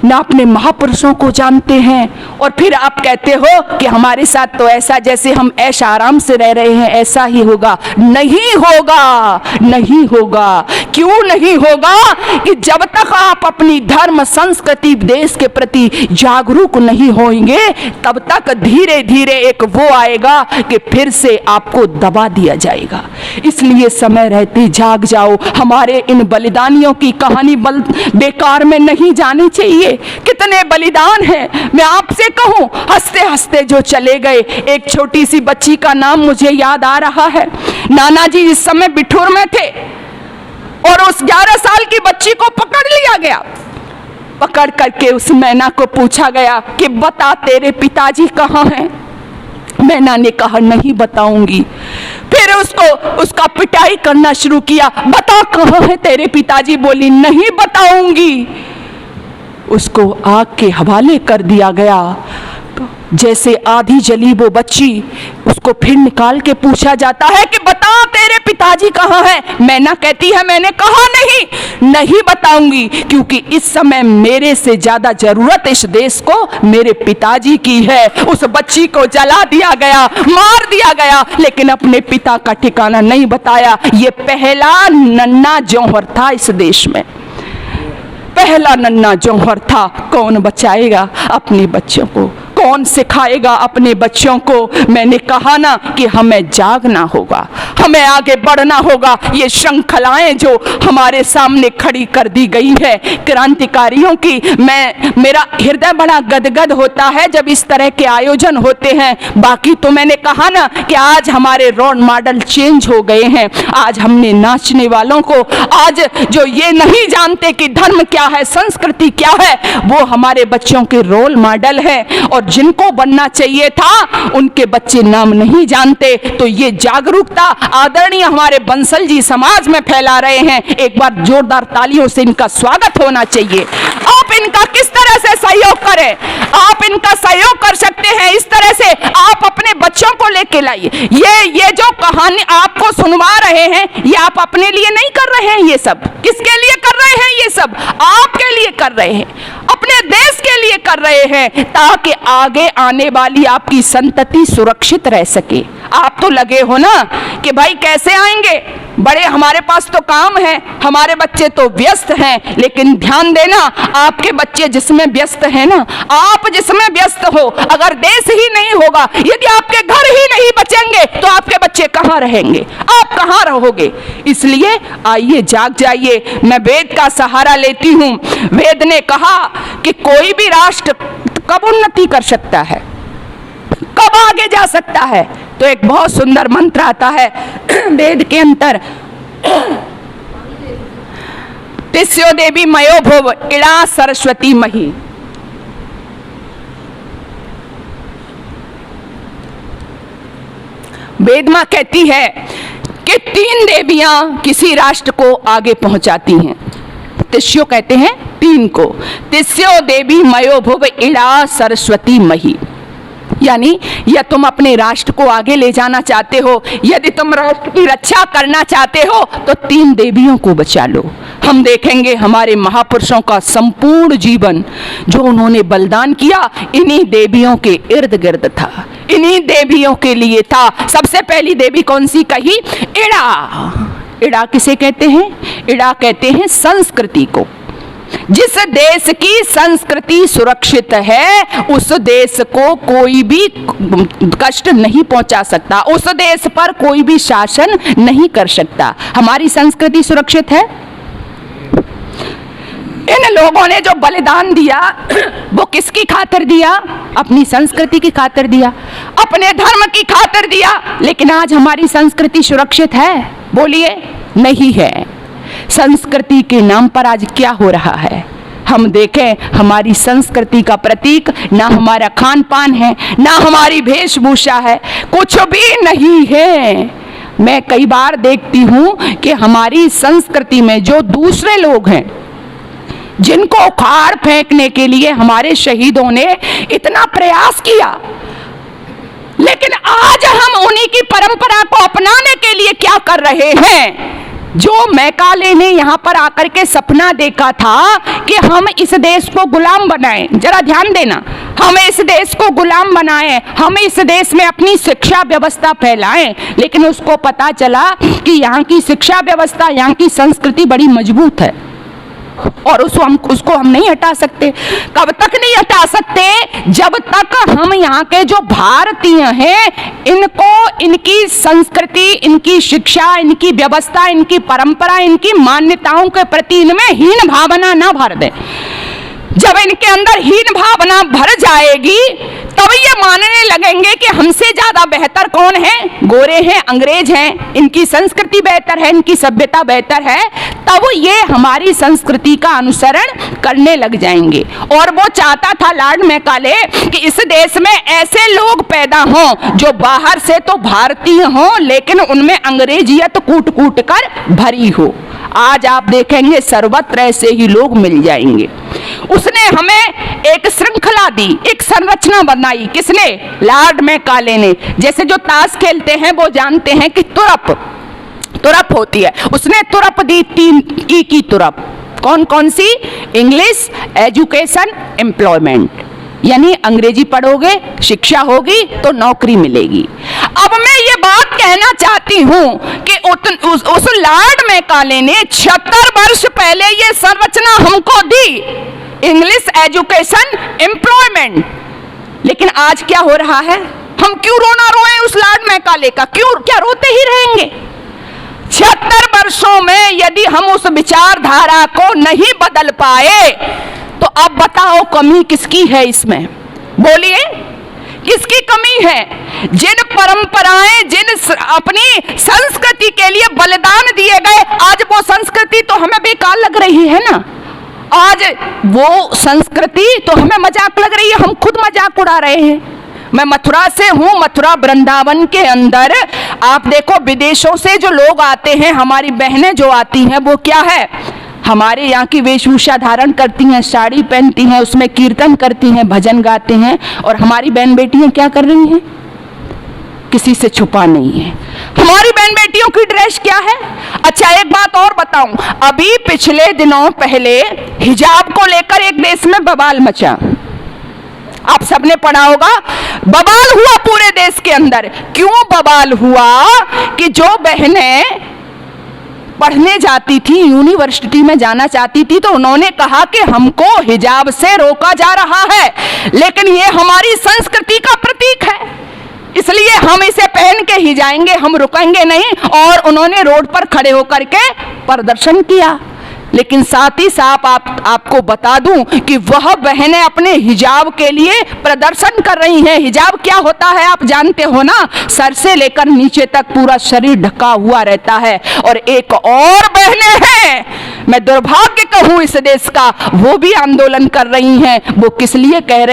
ना अपने महापुरुषों को जानते हैं, और फिर आप कहते हो कि हमारे साथ तो ऐसा जैसे हम ऐश आराम से रह रहे हैं ऐसा ही होगा। नहीं होगा, नहीं होगा। क्यों नहीं होगा? कि जब तक आप अपनी धर्म संस्कृति देश के प्रति जागरूक नहीं होंगे तब तक धीरे धीरे एक वो आएगा कि फिर से आपको दबा दिया जाएगा। इसलिए समय रहते जाग जाओ। हमारे इन बलिदानियों की कहानी बेकार में नहीं जानी चाहिए। कितने बलिदान हैं। मैं आपसे कहूं, हंसते हंसते जो चले गए। एक छोटी सी बच्ची का नाम मुझे याद आ रहा है। नाना जी इस समय बिठूर में थे और उस 11 साल की बच्ची को पकड़ लिया गया। पकड़ करके उस मैना को पूछा गया कि बता तेरे पिताजी कहाँ हैं? मैना ने कहा नहीं बताऊंगी। फिर उसका पिटाई करना शुरू किया, बता कहाँ है तेरे पिताजी? बोली नहीं बताऊंगी। उसको आग के हवाले कर दिया गया। जैसे आधी जली वो बच्ची, उसको फिर निकाल के पूछा जाता है कि बता तेरे पिताजी कहाँ हैं? मैना कहती है मैंने कहा नहीं बताऊंगी, क्योंकि इस समय मेरे से ज्यादा जरूरत इस देश को मेरे पिताजी की है। उस बच्ची को जला दिया गया, मार दिया गया, लेकिन अपने पिता का ठिकाना नहीं बताया। ये पहला नन्हा जौहर था इस देश में, पहला नन्हा जौहर था। कौन बचाएगा अपने बच्चों को? कौन सिखाएगा अपने बच्चों को? मैंने कहा ना कि हमें जागना होगा, हमें आगे बढ़ना होगा। ये श्रृंखलाएं जो हमारे सामने खड़ी कर दी गई है क्रांतिकारियों की, मेरा हृदय बड़ा गदगद होता है जब इस तरह के आयोजन होते हैं। बाकी तो मैंने कहा ना कि आज हमारे रोल मॉडल चेंज हो गए हैं। आज हमने नाचने वालों को, आज जो ये नहीं जानते कि धर्म क्या है, संस्कृति क्या है, वो हमारे बच्चों के रोल मॉडल है। और जिनको बनना चाहिए था उनके बच्चे नाम नहीं जानते। तो ये जागरूकता आदरणीय हमारे बंसल जी समाज में फैला रहे हैं। एक बार जोरदार तालियों से इनका स्वागत होना चाहिए। आप इनका किस तरह से सहयोग करें? आप इनका सहयोग कर सकते हैं इस तरह से, आप अपने बच्चों को लेके लाइए। ये जो कहानी आपको सुनवा रहे हैं, ये आप अपने लिए नहीं कर रहे हैं। ये सब किसके लिए कर रहे हैं? ये सब आपके लिए कर रहे हैं, अपने देश के लिए कर रहे हैं, ताकि आगे आने वाली आपकी संतति सुरक्षित रह सके। आप तो लगे हो ना कि भाई कैसे आएंगे, बड़े हमारे पास तो काम है, हमारे बच्चे तो व्यस्त हैं। लेकिन ध्यान देना, आपके बच्चे जिसमें व्यस्त हैं ना, आप जिसमें व्यस्त हो, अगर देश ही नहीं होगा, यदि आपके घर ही नहीं बचेंगे तो आपके बच्चे कहाँ रहेंगे? आप कहाँ रहोगे? इसलिए आइए जाग जाइए। मैं वेद का सहारा लेती हूँ। वेद ने कहा कि कोई भी राष्ट्र कब उन्नति कर सकता है, कब आगे जा सकता है। तो एक बहुत सुंदर मंत्र आता है वेद के अंतर, तिस्यो देवी मयो भुव इड़ा सरस्वती मही। वेद मां कहती है कि 3 देवियां किसी राष्ट्र को आगे पहुंचाती हैं। तिस्यो कहते हैं 3 को। तिस्यो देवी मयो भुव इड़ा सरस्वती मही, यानी या तुम अपने राष्ट्र को आगे ले जाना चाहते हो, यदि तुम राष्ट्र की रक्षा करना चाहते हो तो 3 देवियों को बचा लो। हम देखेंगे हमारे महापुरुषों का संपूर्ण जीवन जो उन्होंने बलिदान किया इन्हीं देवियों के इर्द गिर्द था, इन्हीं देवियों के लिए था। सबसे पहली देवी कौन सी कही? इड़ा। इड़ा किसे कहते हैं? इड़ा कहते हैं संस्कृति को। जिस देश की संस्कृति सुरक्षित है उस देश को कोई भी कष्ट नहीं पहुंचा सकता, उस देश पर कोई भी शासन नहीं कर सकता। हमारी संस्कृति सुरक्षित है। इन लोगों ने जो बलिदान दिया वो किसकी खातिर दिया? अपनी संस्कृति की खातिर दिया, अपने धर्म की खातिर दिया। लेकिन आज हमारी संस्कृति सुरक्षित है? बोलिए, नहीं है। संस्कृति के नाम पर आज क्या हो रहा है? हम देखें, हमारी संस्कृति का प्रतीक ना हमारा खान पान है, ना हमारी वेशभूषा है, कुछ भी नहीं है। मैं कई बार देखती हूँ कि हमारी संस्कृति में जो दूसरे लोग हैं जिनको उखाड़ फेंकने के लिए हमारे शहीदों ने इतना प्रयास किया, लेकिन आज हम उन्हीं की परंपरा को अपनाने के लिए क्या कर रहे हैं? जो मैकाले ने यहाँ पर आकर के सपना देखा था कि हम इस देश को गुलाम बनाएं, जरा ध्यान देना, हम इस देश को गुलाम बनाएं, हम इस देश में अपनी शिक्षा व्यवस्था फैलाएं, लेकिन उसको पता चला कि यहाँ की शिक्षा व्यवस्था, यहाँ की संस्कृति बड़ी मजबूत है और उसको हम नहीं हटा सकते। कब तक नहीं हटा सकते? जब तक हम यहाँ के जो भारतीय हैं इनको, इनकी संस्कृति, इनकी शिक्षा, इनकी व्यवस्था, इनकी परंपरा, इनकी मान्यताओं के प्रति इनमें हीन भावना ना भर दें। जब इनके अंदर हीन भावना भर जाएगी तब ये मानने लगेंगे कि हमसे ज्यादा बेहतर कौन है? गोरे हैं, अंग्रेज हैं, इनकी संस्कृति बेहतर है, इनकी सभ्यता बेहतर है, तब ये हमारी संस्कृति का अनुसरण करने लग जाएंगे। और वो चाहता था लॉर्ड मैकाले कि इस देश में ऐसे लोग पैदा हों जो बाहर से तो भारतीय हों लेकिन उनमें अंग्रेजियत कूट कूट कर भरी हो। आज आप देखेंगे सर्वत्र ऐसे ही लोग मिल जाएंगे। उसने हमें एक श्रृंखला दी, एक संरचना बनाई। किसने? लॉर्ड मैकाले ने। जैसे जो ताश खेलते हैं वो जानते हैं कि तुरप होती है, उसने तुरप दी, 3 की तुरप। कौन कौन सी? English, education, employment. यानी अंग्रेजी पढ़ोगे, शिक्षा होगी तो नौकरी मिलेगी। अब मैं ये बात कहना चाहती हूँ कि उस लॉर्ड मैकाले ने 76 वर्ष पहले ये संरचना हमको दी, इंग्लिश, एजुकेशन, एम्प्लॉयमेंट। लेकिन आज क्या हो रहा है? हम क्यों रोना रोए उस लॉर्ड मैकाले का? क्यों, क्या रोते ही रहेंगे? 76 वर्षों में यदि हम उस विचारधारा को नहीं बदल पाए तो अब बताओ कमी किसकी है इसमें? बोलिए, किसकी कमी है? जिन परंपराएं, जिन अपनी संस्कृति के लिए बलिदान दिए गए, आज वो संस्कृति तो हमें बेकार लग रही है ना। आज वो संस्कृति तो हमें मजाक लग रही है, हम खुद मजाक उड़ा रहे हैं। मैं मथुरा से हूँ, मथुरा वृंदावन के अंदर आप देखो विदेशों से जो लोग आते हैं, हमारी बहनें जो आती हैं वो क्या है? हमारे यहाँ की वेशभूषा धारण करती हैं, साड़ी पहनती हैं, उसमें कीर्तन करती हैं, भजन गाते हैं। और हमारी बहन बेटियां क्या कर रही हैं? किसी से छुपा नहीं है। हमारी बहन बेटियों की ड्रेस क्या है? अच्छा एक बात और बताऊं, अभी पिछले दिनों पहले हिजाब को लेकर एक देश में बवाल मचा। आप सबने पढ़ा होगा, बवाल हुआ पूरे देश के अंदर। क्यों बवाल हुआ? कि जो बहनें पढ़ने जाती थी, यूनिवर्सिटी में जाना चाहती थी, तो उन्होंने कहा कि हमको हिजाब से रोका जा रहा है, लेकिन ये हमारी संस्कृति का प्रतीक है, इसलिए हम इसे पहन के ही जाएंगे, हम रुकेंगे नहीं। और उन्होंने रोड पर खड़े होकर के प्रदर्शन किया। लेकिन साथ ही साथ आपको बता दूं कि वह बहनें अपने हिजाब के लिए प्रदर्शन कर रही हैं। हिजाब क्या होता है आप जानते हो ना? सर से लेकर नीचे तक पूरा शरीर ढका हुआ रहता है। और एक और बहनें हैं, मैं दुर्भाग्य कहूं इस देश का, वो भी आंदोलन कर रही हैं। वो किस लिए कर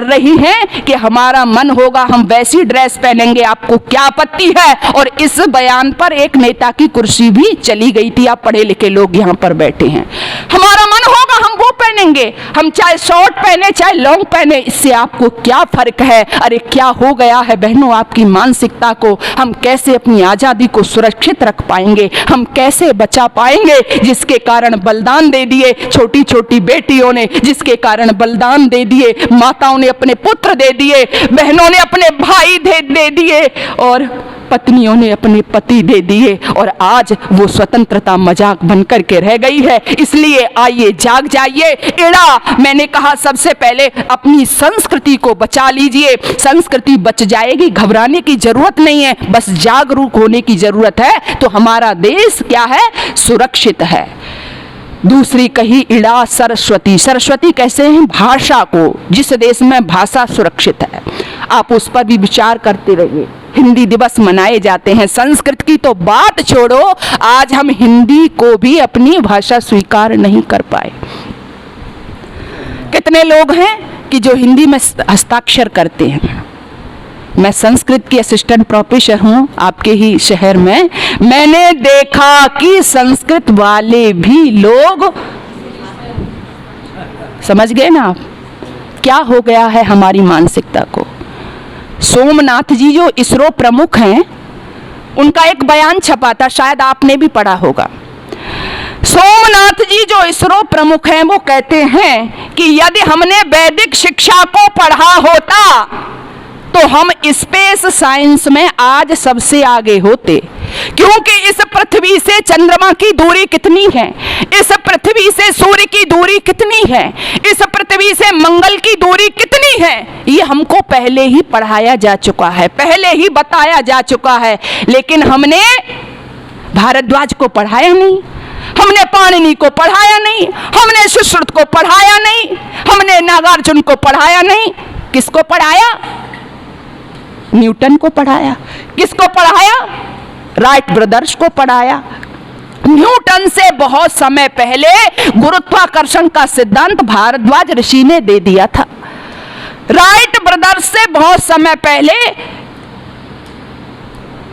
रही हैं कि हमारा मन होगा हम वैसी ड्रेस पहनेंगे, आपको क्या आपत्ति है? और इस बयान पर एक नेता की कुर्सी भी चली गई थी। आप पढ़े लिखे लोग यहाँ पर बैठे हैं, हमारा मन होगा हम वो पहनेंगे, हम चाहे शॉर्ट पहने चाहे लॉन्ग पहने, इससे आपको क्या फर्क है? अरे क्या हो गया है बहनों आपकी मानसिकता को? हम कैसे अपनी आजादी को सुरक्षित रख पाएंगे? हम कैसे बचा पाएंगे? जिसके कारण बलिदान दे दिए छोटी छोटी बेटियों ने, जिसके कारण बलिदान दे दिए माताओं ने, अपने पुत्र दे दिए, बहनों ने अपने भाई दे दिए, और पत्नियों ने अपने पति दे दिए, और आज वो स्वतंत्रता मजाक बनकर के रह गई है। इसलिए आइए जाग जाइए। इड़ा, मैंने कहा सबसे पहले अपनी संस्कृति को बचा लीजिए, संस्कृति बच जाएगी, घबराने की जरूरत नहीं है, बस जागरूक होने की जरूरत है। तो हमारा देश क्या है? सुरक्षित है। दूसरी कही इड़ा सरस्वती। सरस्वती कैसे हैं? भाषा को, जिस देश में भाषा सुरक्षित है आप उस पर भी विचार करते रहिए। हिंदी दिवस मनाए जाते हैं, संस्कृत की तो बात छोड़ो, आज हम हिंदी को भी अपनी भाषा स्वीकार नहीं कर पाए। कितने लोग हैं कि जो हिंदी में हस्ताक्षर करते हैं? मैं संस्कृत की असिस्टेंट प्रोफेसर हूं आपके ही शहर में, मैंने देखा कि संस्कृत वाले भी लोग, समझ गए ना आप क्या हो गया है हमारी मानसिकता को? सोमनाथ जी जो इसरो प्रमुख हैं, उनका एक बयान छपा था, शायद आपने भी पढ़ा होगा। सोमनाथ जी जो इसरो प्रमुख हैं वो कहते हैं कि यदि हमने वैदिक शिक्षा को पढ़ा होता तो हम स्पेस साइंस में आज सबसे आगे होते, क्योंकि इस पृथ्वी से चंद्रमा की दूरी कितनी है, इस पृथ्वी से सूर्य की दूरी कितनी है, इस पृथ्वी से मंगल की दूरी कितनी है, ये हमको पहले ही पढ़ाया जा चुका है, पहले ही बताया जा चुका है। लेकिन हमने भारद्वाज को पढ़ाया नहीं, हमने पाणिनि को पढ़ाया नहीं, हमने सुश्रुत को पढ़ाया नहीं, हमने नागार्जुन को पढ़ाया नहीं। किसको पढ़ाया? न्यूटन को पढ़ाया। किसको पढ़ाया? राइट ब्रदर्स को पढ़ाया। न्यूटन से बहुत समय पहले गुरुत्वाकर्षण का सिद्धांत भारद्वाज ऋषि ने दे दिया था। राइट ब्रदर्स से बहुत समय पहले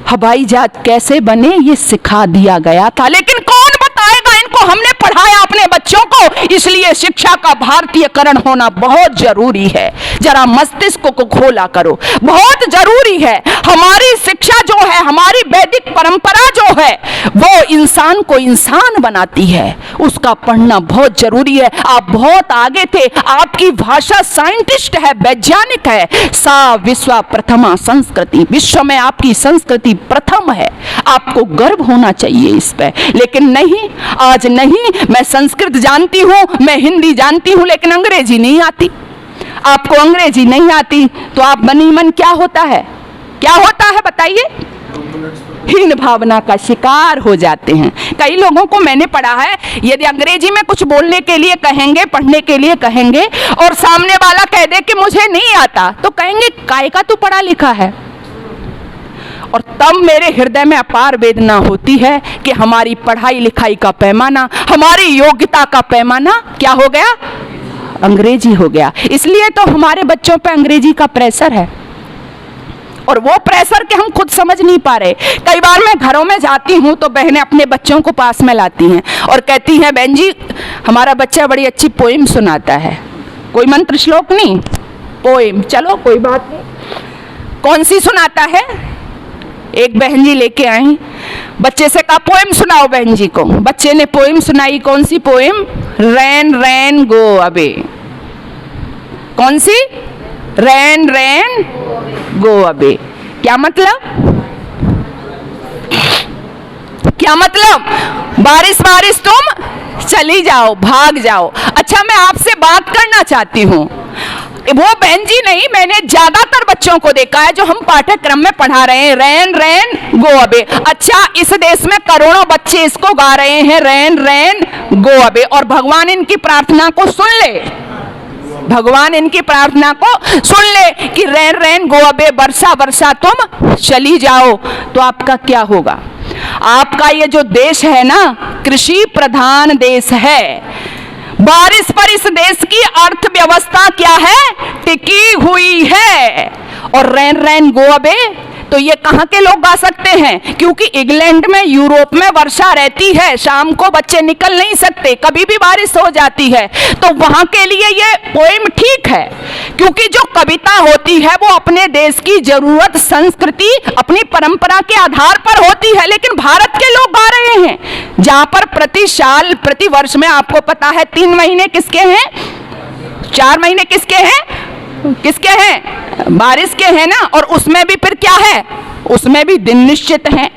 हवाई जहाज कैसे बने ये सिखा दिया गया था। लेकिन कौन बताएगा इनको? हमने पढ़ाया अपने बच्चों को। इसलिए शिक्षा का भारतीयकरण होना बहुत जरूरी है। जरा मस्तिष्क को खोला करो, बहुत जरूरी है। हमारी शिक्षा जो है, हमारी वैदिक परंपरा जो है, वो इंसान को इंसान बनाती है, उसका पढ़ना बहुत जरूरी है। आप बहुत आगे थे, आपकी भाषा साइंटिस्ट है, वैज्ञानिक है। सा विश्व प्रथमा संस्कृति, विश्व में आपकी संस्कृति प्रथम है, आपको गर्व होना चाहिए इस पे। लेकिन नहीं, आज नहीं। मैं संस्कृत जानती हूं, मैं हिंदी जानती हूं, लेकिन अंग्रेजी नहीं आती। आपको अंग्रेजी नहीं आती तो आप मनी मन क्या होता है, क्या होता है बताइए? हीन भावना का शिकार हो जाते हैं। कई लोगों को मैंने पढ़ा है, यदि अंग्रेजी में कुछ बोलने के लिए कहेंगे, पढ़ने के लिए कहेंगे, और सामने वाला कह दे कि मुझे नहीं आता, तो कहेंगे काय का तू पढ़ा लिखा है। और तब मेरे हृदय में अपार वेदना होती है कि हमारी पढ़ाई लिखाई का पैमाना, हमारी योग्यता का पैमाना क्या हो गया? अंग्रेजी हो गया। इसलिए तो हमारे बच्चों पे अंग्रेजी का प्रेशर है, और वो प्रेशर के हम खुद समझ नहीं पा रहे। कई बार मैं घरों में जाती हूँ तो बहनें अपने बच्चों को पास में लाती हैं और कहती हैं, बहन जी हमारा बच्चा बड़ी अच्छी पोइम सुनाता है। कोई मंत्र श्लोक नहीं, पोइम। चलो कोई बात नहीं। कौन सी सुनाता है? एक बहन जी लेके आई, बच्चे से कहा पोएम सुनाओ बहन जी को। बच्चे ने पोएम सुनाई। कौन सी पोएम? रैन रैन गो अबे। कौन सी? रैन रैन गो अबे। क्या मतलब? क्या मतलब? बारिश बारिश तुम चली जाओ, भाग जाओ। अच्छा, मैं आपसे बात करना चाहती हूँ। वो बहन जी नहीं, मैंने ज्यादातर बच्चों को देखा है जो हम पाठ्यक्रम में पढ़ा रहे हैं, रैन रैन गो अबे। अच्छा, इस देश में करोड़ों बच्चे इसको गा रहे हैं, रैन रैन गो अबे, और भगवान इनकी प्रार्थना को सुन ले, भगवान इनकी प्रार्थना को सुन ले कि रैन रैन गो अबे, वर्षा वर्षा तुम चली जाओ। तो आपका क्या होगा? आपका ये जो देश है ना, कृषि प्रधान देश है। बारिश पर इस देश की अर्थव्यवस्था क्या है? टिकी हुई है। और रैन रैन गो अबे तो ये कहाँ के लोग गा सकते हैं? क्योंकि इंग्लैंड में, यूरोप में वर्षा रहती है, शाम को बच्चे निकल नहीं सकते, कभी भी बारिश हो जाती है, तो वहां के लिए ये पोएम ठीक है। क्योंकि जो कविता होती है वो अपने देश की जरूरत, संस्कृति, अपनी परंपरा के आधार पर होती है। लेकिन भारत के लोग गा रहे हैं जहां पर प्रति साल, प्रति वर्ष में, आपको पता है 3 महीने किसके हैं, 4 महीने किसके हैं? किसके हैं? बारिश के हैं ना। और उसमें भी फिर क्या है? उसमें भी दिन निश्चित हैं।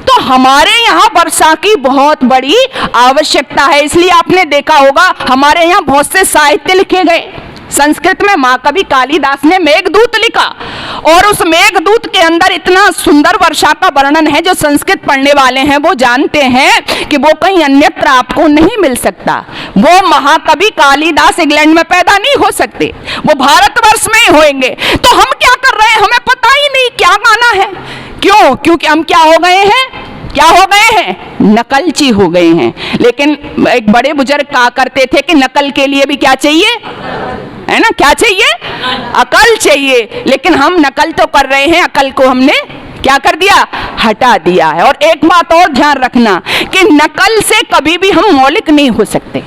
तो हमारे यहाँ वर्षा की बहुत बड़ी आवश्यकता है। इसलिए आपने देखा होगा हमारे यहाँ बहुत से साहित्य लिखे गए। संस्कृत में महाकवि कालिदास ने मेघदूत लिखा, और उस मेघदूत के अंदर इतना सुंदर वर्षा का वर्णन है, जो संस्कृत पढ़ने वाले हैं वो जानते हैं कि वो कहीं अन्यत्र आपको नहीं मिल सकता। वो महाकवि कालिदास इंग्लैंड में पैदा नहीं हो सकते, वो भारतवर्ष में ही होंगे। तो हम क्या कर रहे हैं? हमें पता ही नहीं क्या गाना है। क्यों? क्योंकि हम क्या हो गए हैं? क्या हो गए हैं? नकलची हो गए हैं। लेकिन एक बड़े बुजुर्ग कहा करते थे कि नकल के लिए भी क्या चाहिए, है ना? क्या चाहिए? अकल चाहिए। लेकिन हम नकल तो कर रहे हैं, अकल को हमने क्या कर दिया? हटा दिया है। और एक बात और ध्यान रखना कि नकल से कभी भी हम मौलिक नहीं हो सकते।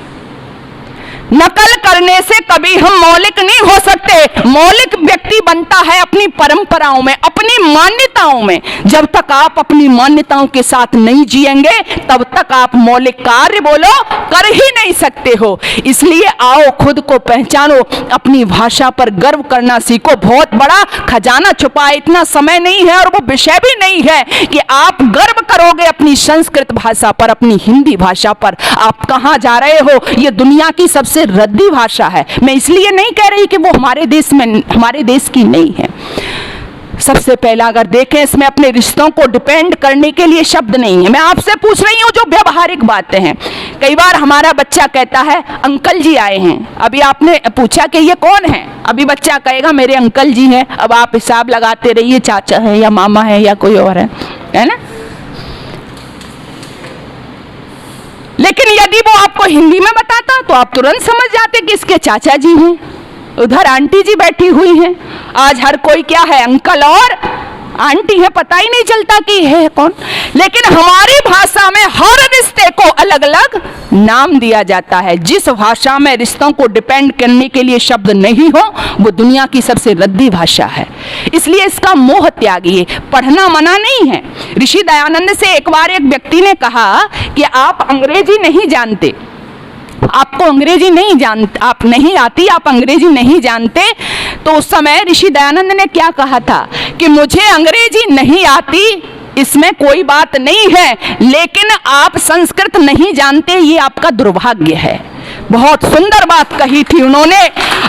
नकल करने से कभी हम मौलिक नहीं हो सकते। मौलिक व्यक्ति बनता है अपनी परंपराओं में, अपनी मान्यताओं में। जब तक आप अपनी मान्यताओं के साथ नहीं जिएंगे तब तक आप मौलिक कार्य बोलो कर ही नहीं सकते हो। इसलिए आओ खुद को पहचानो, अपनी भाषा पर गर्व करना सीखो। बहुत बड़ा खजाना छुपा है, इतना समय नहीं है और वो विषय भी नहीं है कि आप गर्व करोगे अपनी संस्कृत भाषा पर, अपनी हिंदी भाषा पर। आप कहां जा रहे हो? ये दुनिया की सबसे रद्दी भाषा है। मैं इसलिए नहीं कह रही कि वो हमारे देश की नहीं है। सबसे पहला अगर देखें, इसमें अपने रिश्तों को डिपेंड करने के लिए शब्द नहीं है। मैं आपसे पूछ रही हूं जो व्यवहारिक बातें हैं। कई बार हमारा बच्चा कहता है अंकल जी आए हैं। अभी आपने पूछा कि ये कौन है, अभी बच्चा कहेगा मेरे अंकल जी हैं। अब आप हिसाब लगाते रहिए चाचा है या मामा है या कोई और है ना। लेकिन यदि वो आपको हिंदी में बताता तो आप तुरंत समझ जाते कि इसके चाचा जी हैं, उधर आंटी जी बैठी हुई हैं। आज हर कोई क्या है, अंकल और आंटी है, पता ही नहीं चलता कि है कौन। लेकिन हमारी भाषा में हर रिश्ते को अलग अलग नाम दिया जाता है। जिस भाषा में रिश्तों को डिपेंड करने के लिए शब्द नहीं हो वो दुनिया की सबसे रद्दी भाषा है। इसलिए इसका मोह त्यागिए। पढ़ना मना नहीं है। ऋषि दयानंद से एक बार एक व्यक्ति ने कहा कि आप अंग्रेजी नहीं जानते, आपको अंग्रेजी आप नहीं आती, आप अंग्रेजी नहीं जानते। तो उस समय ऋषि दयानंद ने क्या कहा था कि मुझे अंग्रेजी नहीं आती, इसमें कोई बात नहीं है, लेकिन आप संस्कृत नहीं जानते, ये आपका दुर्भाग्य है। बहुत सुंदर बात कही थी उन्होंने।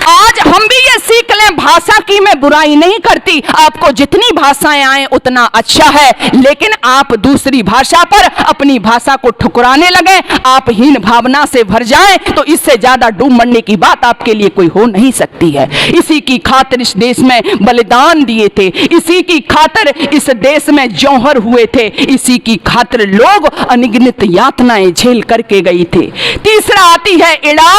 आज हम भी ये सीख लें, भाषा की मैं बुराई नहीं करती, आपको जितनी भाषाएं आए उतना अच्छा है, लेकिन आप दूसरी भाषा पर अपनी भाषा को ठुकराने लगे, आप हीन भावना से भर जाएं, तो इससे ज्यादा डूब मरने की बात आपके लिए कोई हो नहीं सकती है। इसी की खातिर इस देश में बलिदान दिए थे, इसी की खातिर इस देश में जौहर हुए थे, इसी की खातिर लोग अनगिनत यातनाएं झेल करके गई थे। तीसरा आती है इड़ा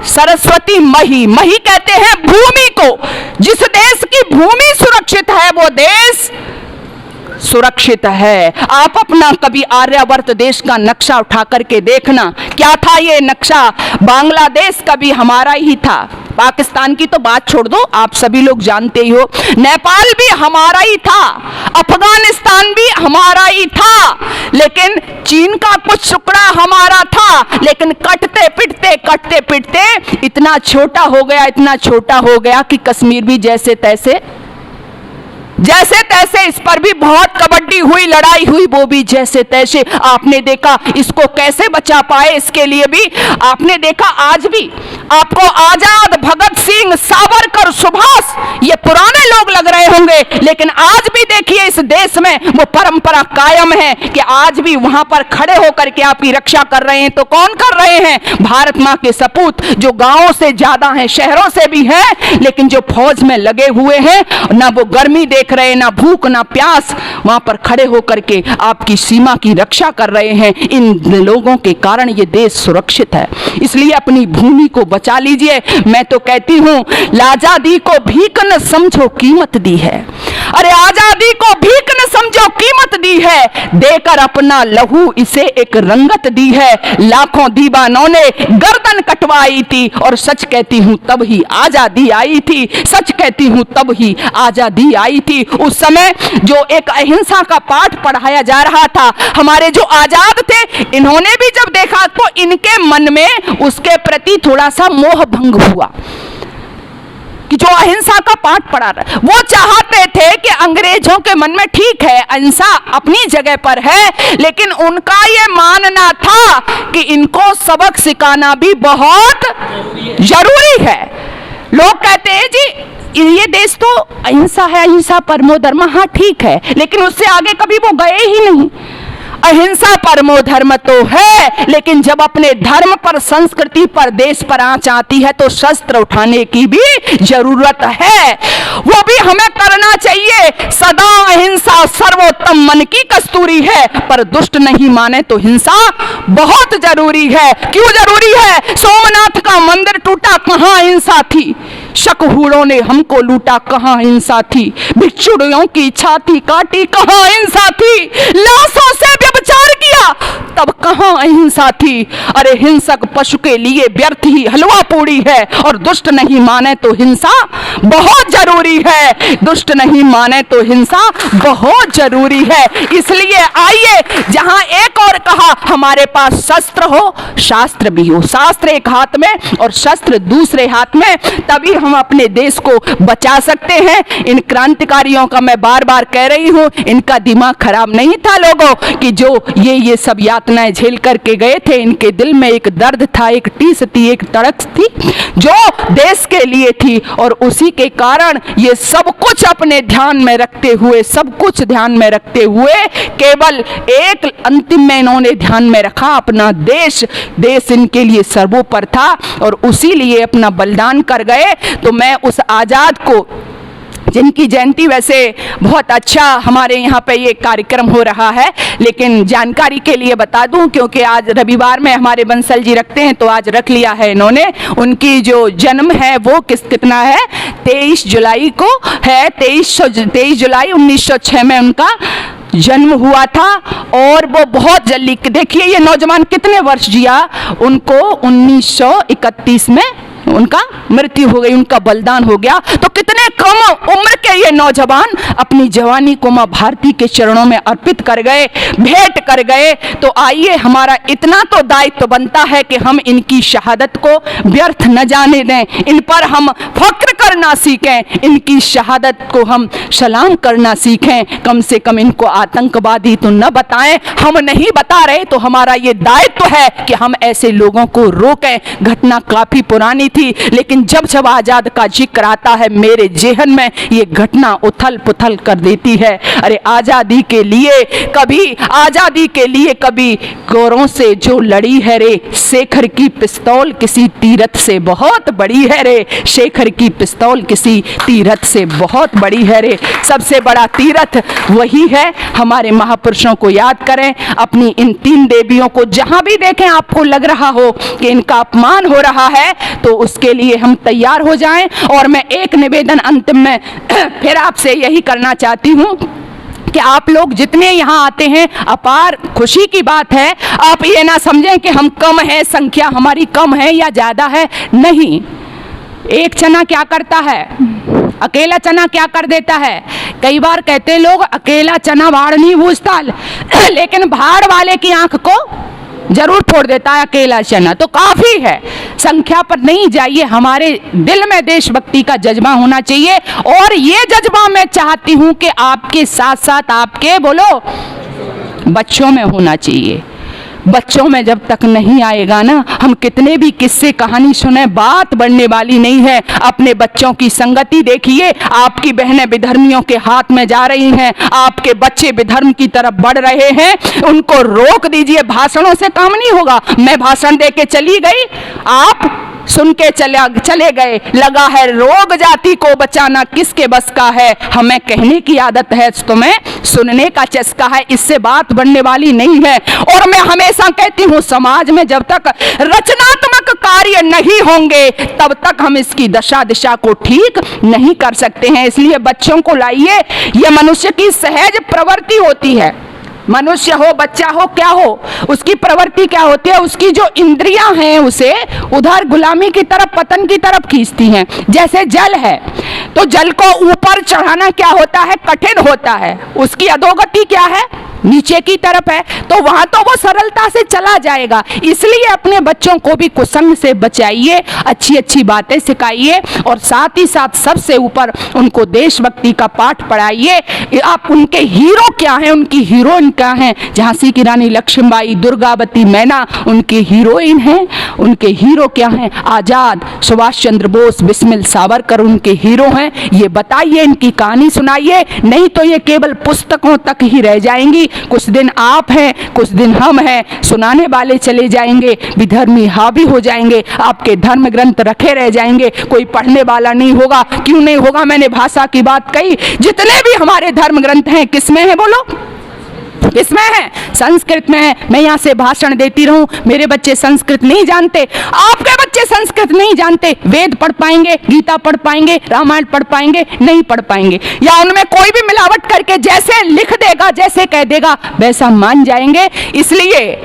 सरस्वती मही। मही कहते हैं भूमि को। जिस देश की भूमि सुरक्षित है वो देश सुरक्षित है। आप अपना कभी आर्यावर्त देश का नक्शा उठा करके देखना, क्या था ये नक्शा। बांग्लादेश कभी हमारा ही था, पाकिस्तान की तो बात छोड़ दो, आप सभी लोग जानते ही हो। नेपाल भी हमारा ही था, अफगानिस्तान भी हमारा ही था, लेकिन चीन का कुछ टुकड़ा हमारा था, लेकिन कटते पिटते इतना छोटा हो गया, इतना छोटा हो गया कि कश्मीर भी जैसे तैसे इस पर भी बहुत कबड्डी हुई, लड़ाई हुई, वो भी जैसे तैसे। आपने देखा इसको कैसे बचा पाए, इसके लिए भी आपने देखा। आज भी आपको आजाद, भगत सिंह, सावरकर, सुभाष ये पुराने लोग लग रहे होंगे, लेकिन आज भी देखिए इस देश में वो परंपरा कायम है कि आज भी वहां पर खड़े होकर के आपकी रक्षा कर रहे हैं। तो कौन कर रहे हैं? भारत मां के सपूत, जो गांवों से ज्यादा हैं, शहरों से भी हैं, लेकिन जो फौज में लगे हुए हैं, ना वो गर्मी देख रहे, ना भूख ना प्यास, वहां पर खड़े होकर के आपकी सीमा की रक्षा कर रहे हैं। इन लोगों के कारण ये देश सुरक्षित है। इसलिए अपनी भूमि को बचा लीजिए। मैं तो कहती हूं आजादी को भीख न समझो कीमत दी है। अरे आजादी को भीख न समझो कीमत दी है, देकर अपना लहू इसे एक रंगत दी है। लाखों दीवानों ने गर्दन कटवाई थी और सच कहती हूं तब ही आजादी आई थी, सच कहती हूं तब ही आजादी आई थी। उस समय जो एक अहिंसा का पाठ पढ़ाया जा रहा था, हमारे जो आजाद थे, इन्होंने भी जब देखा तो इनके मन में उसके प्रति थोड़ा सा मोह भंग हुआ कि जो अहिंसा का पाठ पढ़ा रहा है, वो चाहते थे कि अंग्रेजों के मन में ठीक है अहिंसा अपनी जगह पर है, लेकिन उनका ये मानना था कि इनको सबक सिखाना भी बहुत जरूरी है। लोग कहते हैं जी ये देश तो अहिंसा है, अहिंसा परमो धर्म, हाँ ठीक है, लेकिन उससे आगे कभी वो गए ही नहीं। अहिंसा परमो धर्म तो है, लेकिन जब अपने धर्म पर, संस्कृति पर, देश पर आंच आती है तो शस्त्र उठाने की भी जरूरत है। वो भी हमें करना चाहिए। सदा अहिंसा सर्वोत्तम मन की कस्तूरी है, पर दुष्ट नहीं माने तो हिंसा बहुत जरूरी है। क्यों जरूरी है? सोमनाथ का मंदिर टूटा, कहां हिंसा थी? शकहूड़ों ने हमको लूटा, कहां हिंसा थी? भिक्षुड़ियों की छाती काटी, कहां हिंसा थी? लाशों से व्यभिचार किया, तब कहाँ अहिंसा थी। अरे हिंसक पशु के लिए व्यर्थ ही हलवा पूरी है, और दुष्ट नहीं माने तो हिंसा बहुत जरूरी है। दुष्ट नहीं माने तो हिंसा बहुत जरूरी है। इसलिए आइए, जहां एक और कहा हमारे पास शस्त्र हो, शास्त्र भी हो, शास्त्र एक हाथ में और शस्त्र दूसरे हाथ में, तभी हम अपने देश को बचा सकते हैं। इन क्रांतिकारियों का मैं बार बार कह रही हूं, इनका दिमाग खराब नहीं था लोगों कि जो ये सब यातनाएं झेल करके गए थे। इनके दिल में एक दर्द था, एक टीस थी, एक तड़प थी जो देश के लिए थी, और उसी के कारण ये सब कुछ अपने ध्यान में रखते हुए, सब कुछ ध्यान में रखते हुए, केवल एक अंतिम में इन्होंने ध्यान में रखा अपना देश। देश इनके लिए सर्वोपरि था और उसी लिए अपना बलिदान कर गए। तो मैं उस आजाद को, जिनकी जयंती वैसे बहुत अच्छा हमारे यहाँ पे ये कार्यक्रम हो रहा है, लेकिन जानकारी के लिए बता दूं, क्योंकि आज रविवार में हमारे बंसल जी रखते हैं तो आज रख लिया है इन्होंने। उनकी जो जन्म है वो कितना है, 23 जुलाई को है। 23 जुलाई 1906 में उनका जन्म हुआ था, और वो बहुत जल्दी, देखिए ये नौजवान कितने वर्ष जिया, उनको 1931 में उनका मृत्यु हो गई, उनका बलिदान हो गया। तो कितने कम उम्र के ये नौजवान अपनी जवानी को मां भारती के चरणों में अर्पित कर गए, भेंट कर गए। तो आइए, हमारा इतना तो दायित्व बनता है कि हम इनकी शहादत को व्यर्थ न जाने दें, इन पर हम फक्र करना सीखें, इनकी शहादत को हम सलाम करना सीखें। कम से कम इनको आतंकवादी तो न बताएं। हम नहीं बता रहे तो हमारा ये दायित्व है कि हम ऐसे लोगों को रोकें। घटना काफी पुरानी थी, लेकिन जब जब आजाद का जिक्र आता है मेरे जेहन में ये घटना उथल पुथल कर देती है। अरे आजादी के लिए कभी गोरों से जो लड़ी है रे, शेखर की पिस्तौल किसी तीरथ से बहुत बड़ी है रे, शेखर की पिस्तौल किसी तीरथ से बहुत बड़ी है रे। सबसे बड़ा तीरथ वही है। हमारे महापुरुषों को याद करें, अपनी इन 3 देवियों को जहां भी देखें आपको लग रहा हो कि इनका अपमान हो रहा है, तो उसके लिए हम तैयार हो जाएं। और मैं एक निवेदन अंतिम में फिर आपसे यही करना चाहती हूं कि आप लोग जितने यहाँ आते हैं, अपार खुशी की बात है। आप ये ना समझें कि हम कम हैं, संख्या हमारी कम है या ज्यादा है, नहीं। एक चना क्या करता है, अकेला चना क्या कर देता है। कई बार कहते लोग अकेला चना भाड़ नहीं बूझता, लेकिन भाड़ वाले की आंख को जरूर फोड़ देता है अकेला चना। तो काफी है, संख्या पर नहीं जाइए, हमारे दिल में देशभक्ति का जज्बा होना चाहिए। और ये जज्बा मैं चाहती हूं कि आपके साथ साथ आपके बोलो बच्चों में होना चाहिए। बच्चों में जब तक नहीं आएगा ना, हम कितने भी किस्से कहानी सुने, बात बढ़ने वाली नहीं है। अपने बच्चों की संगति देखिए, आपकी बहनें विधर्मियों के हाथ में जा रही हैं, आपके बच्चे विधर्म की तरफ बढ़ रहे हैं, उनको रोक दीजिए। भाषणों से काम नहीं होगा। मैं भाषण दे के चली गई, आप सुन के चले गए। लगा है रोग जाति को बचाना किसके बस का है, हमें कहने की आदत है, तुम्हें सुनने का चस्का है, इससे बात बढ़ने वाली नहीं है। और मैं हमेशा कहती हूँ, समाज में जब तक रचनात्मक कार्य नहीं होंगे तब तक हम इसकी दशा दिशा को ठीक नहीं कर सकते हैं। इसलिए बच्चों को लाइए, ये मनुष्य की सहज प्रवृत्ति होती है। मनुष्य हो, बच्चा हो, क्या हो, उसकी प्रवृत्ति क्या होती है, उसकी जो इंद्रियां हैं उसे उधर गुलामी की तरफ, पतन की तरफ खींचती हैं। जैसे जल है, तो जल को ऊपर चढ़ाना क्या होता है, कठिन होता है। उसकी अधोगति क्या है, नीचे की तरफ है, तो वहां तो वो सरलता से चला जाएगा। इसलिए अपने बच्चों को भी कुसंग से बचाइए, अच्छी अच्छी बातें सिखाइए, और साथ ही साथ सबसे ऊपर उनको देशभक्ति का पाठ पढ़ाइए। आप उनके हीरो क्या हैं, उनकी हीरोइन क्या हैं। झांसी की रानी लक्ष्मीबाई, दुर्गावती, मैना उनके हीरोइन हैं। उनके हीरो क्या हैं, आजाद, सुभाष चंद्र बोस, बिस्मिल सावरकर उनके हीरो हैं। ये बताइए, इनकी कहानी सुनाइए, नहीं तो ये केवल पुस्तकों तक ही रह जाएंगी। कुछ दिन आप हैं, कुछ दिन हम हैं, सुनाने वाले चले जाएंगे, विधर्मी हावी हो जाएंगे, आपके धर्म ग्रंथ रखे रह जाएंगे, कोई पढ़ने वाला नहीं होगा। क्यों नहीं होगा, मैंने भाषा की बात कही। जितने भी हमारे धर्म ग्रंथ हैं किसमें है बोलो, किसमें है, संस्कृत में है। मैं यहाँ से भाषण देती रहूं, मेरे बच्चे संस्कृत नहीं जानते, आपके बच्चे संस्कृत नहीं जानते, वेद पढ़ पाएंगे, गीता पढ़ पाएंगे, रामायण पढ़ पाएंगे, नहीं पढ़ पाएंगे। या उनमें कोई भी मिलावट करके जैसे लिख देगा, जैसे कह देगा वैसा मान जाएंगे। इसलिए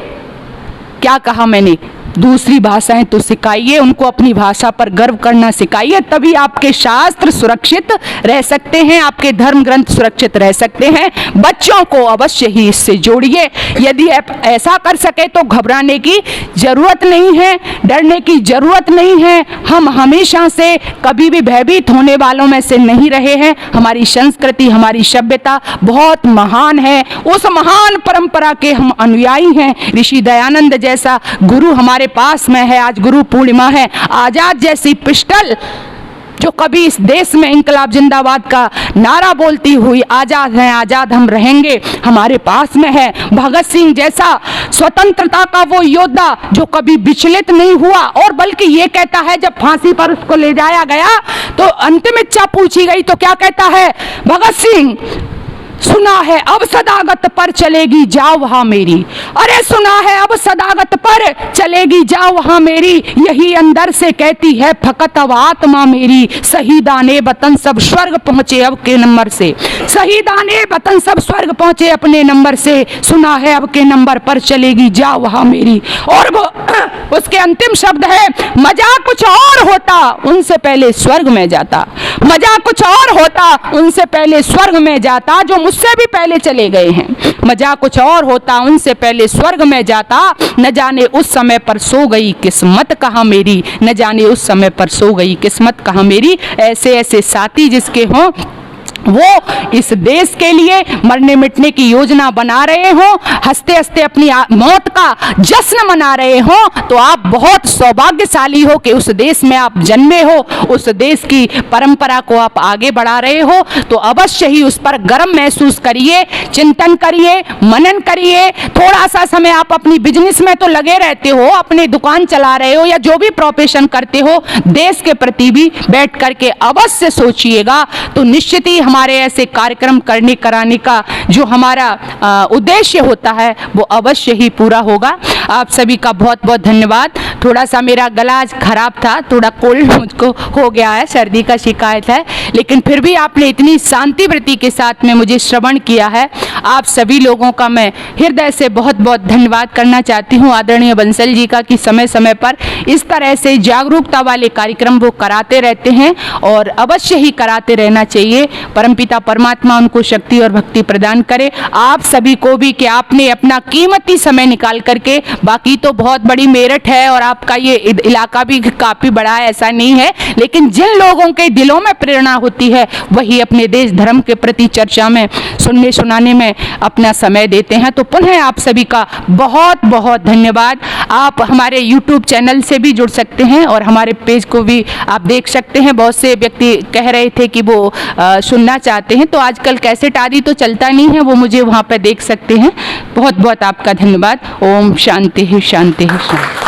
क्या कहा मैंने, दूसरी भाषाएं तो सिखाइए, उनको अपनी भाषा पर गर्व करना सिखाइए, तभी आपके शास्त्र सुरक्षित रह सकते हैं, आपके धर्म ग्रंथ सुरक्षित रह सकते हैं। बच्चों को अवश्य ही इससे जोड़िए। यदि आप ऐसा कर सके तो घबराने की जरूरत नहीं है, डरने की जरूरत नहीं है। हम हमेशा से कभी भी भयभीत होने वालों में से नहीं रहे हैं। हमारी संस्कृति, हमारी सभ्यता बहुत महान है, उस महान परंपरा के हम अनुयायी हैं। ऋषि दयानंद जैसा गुरु हमारे पास में है। आज गुरु पूर्णिमा है। आजाद जैसी पिस्टल जो कभी इस देश में इंकलाब जिंदाबाद का नारा बोलती हुई आजाद हैं, आजाद हम रहेंगे, हमारे पास में है। भगत सिंह जैसा स्वतंत्रता का वो योद्धा जो कभी विचलित नहीं हुआ, और बल्कि ये कहता है, जब फांसी पर उसको ले जाया गया तो अंतिम इच्छा पूछी गई तो क्या कहता है भगत सिंह, सुना है अब सदागत पर चलेगी जाओ वहां मेरी। अरे सुना है अब सदागत पर चलेगी जाओ वहां मेरी, यही अंदर से कहती है फकत अब आत्मा मेरी। शहीदाने वतन सब स्वर्ग पहुंचे अब के नंबर से, शहीदाने वतन सब स्वर्ग पहुंचे अपने नंबर से, सुना है अब के नंबर पर चलेगी जाओ वहां मेरी। और वो उसके अंतिम शब्द है, मजा कुछ और होता उनसे पहले स्वर्ग में जाता, मजा कुछ और होता उनसे पहले स्वर्ग में जाता, जो मुझसे भी पहले चले गए हैं। मजा कुछ और होता उनसे पहले स्वर्ग में जाता, न जाने उस समय पर सो गई किस्मत कहाँ मेरी, न जाने उस समय पर सो गई किस्मत कहाँ मेरी। ऐसे ऐसे साथी जिसके हों, वो इस देश के लिए मरने मिटने की योजना बना रहे हो, हंसते हंसते अपनी मौत का जश्न मना रहे हो, तो आप बहुत सौभाग्यशाली हो कि उस देश में आप जन्मे हो, उस देश की परंपरा को आप आगे बढ़ा रहे हो। तो अवश्य ही उस पर गर्व महसूस करिए, चिंतन करिए, मनन करिए। थोड़ा सा समय आप अपनी बिजनेस में तो लगे रहते हो, अपनी दुकान चला रहे हो या जो भी प्रोफेशन करते हो, देश के प्रति भी बैठ करके अवश्य सोचिएगा। तो निश्चित ही हमारे ऐसे कार्यक्रम करने कराने का जो हमारा उद्देश्य होता है वो अवश्य ही पूरा होगा। आप सभी का बहुत बहुत धन्यवाद। थोड़ा सा मेरा गला आज खराब था, थोड़ा कोल्ड मुझको हो गया है, सर्दी का शिकायत है, लेकिन फिर भी आपने इतनी शांति वृत्ति के साथ में मुझे श्रवण किया है। आप सभी लोगों का मैं हृदय से बहुत बहुत धन्यवाद करना चाहती हूँ, आदरणीय बंसल जी का, कि समय समय पर इस तरह से जागरूकता वाले कार्यक्रम वो कराते रहते हैं और अवश्य ही कराते रहना चाहिए। परमपिता परमात्मा उनको शक्ति और भक्ति प्रदान करे। आप सभी को भी कि आपने अपना कीमती समय निकाल करके, बाकी तो बहुत बड़ी मेरठ है और आपका ये इलाका भी काफ़ी बड़ा है, ऐसा नहीं है, लेकिन जिन लोगों के दिलों में प्रेरणा होती है वही अपने देश धर्म के प्रति चर्चा में सुनने सुनाने में अपना समय देते हैं। तो पुनः आप सभी का बहुत बहुत धन्यवाद। आप हमारे YouTube चैनल से भी जुड़ सकते हैं और हमारे पेज को भी आप देख सकते हैं। बहुत से व्यक्ति कह रहे थे कि वो सुनना चाहते हैं, तो आजकल कैसेट आदि तो चलता नहीं है, वो मुझे वहाँ पर देख सकते हैं। बहुत बहुत आपका धन्यवाद। ओम शांति ही शांति ही शांति।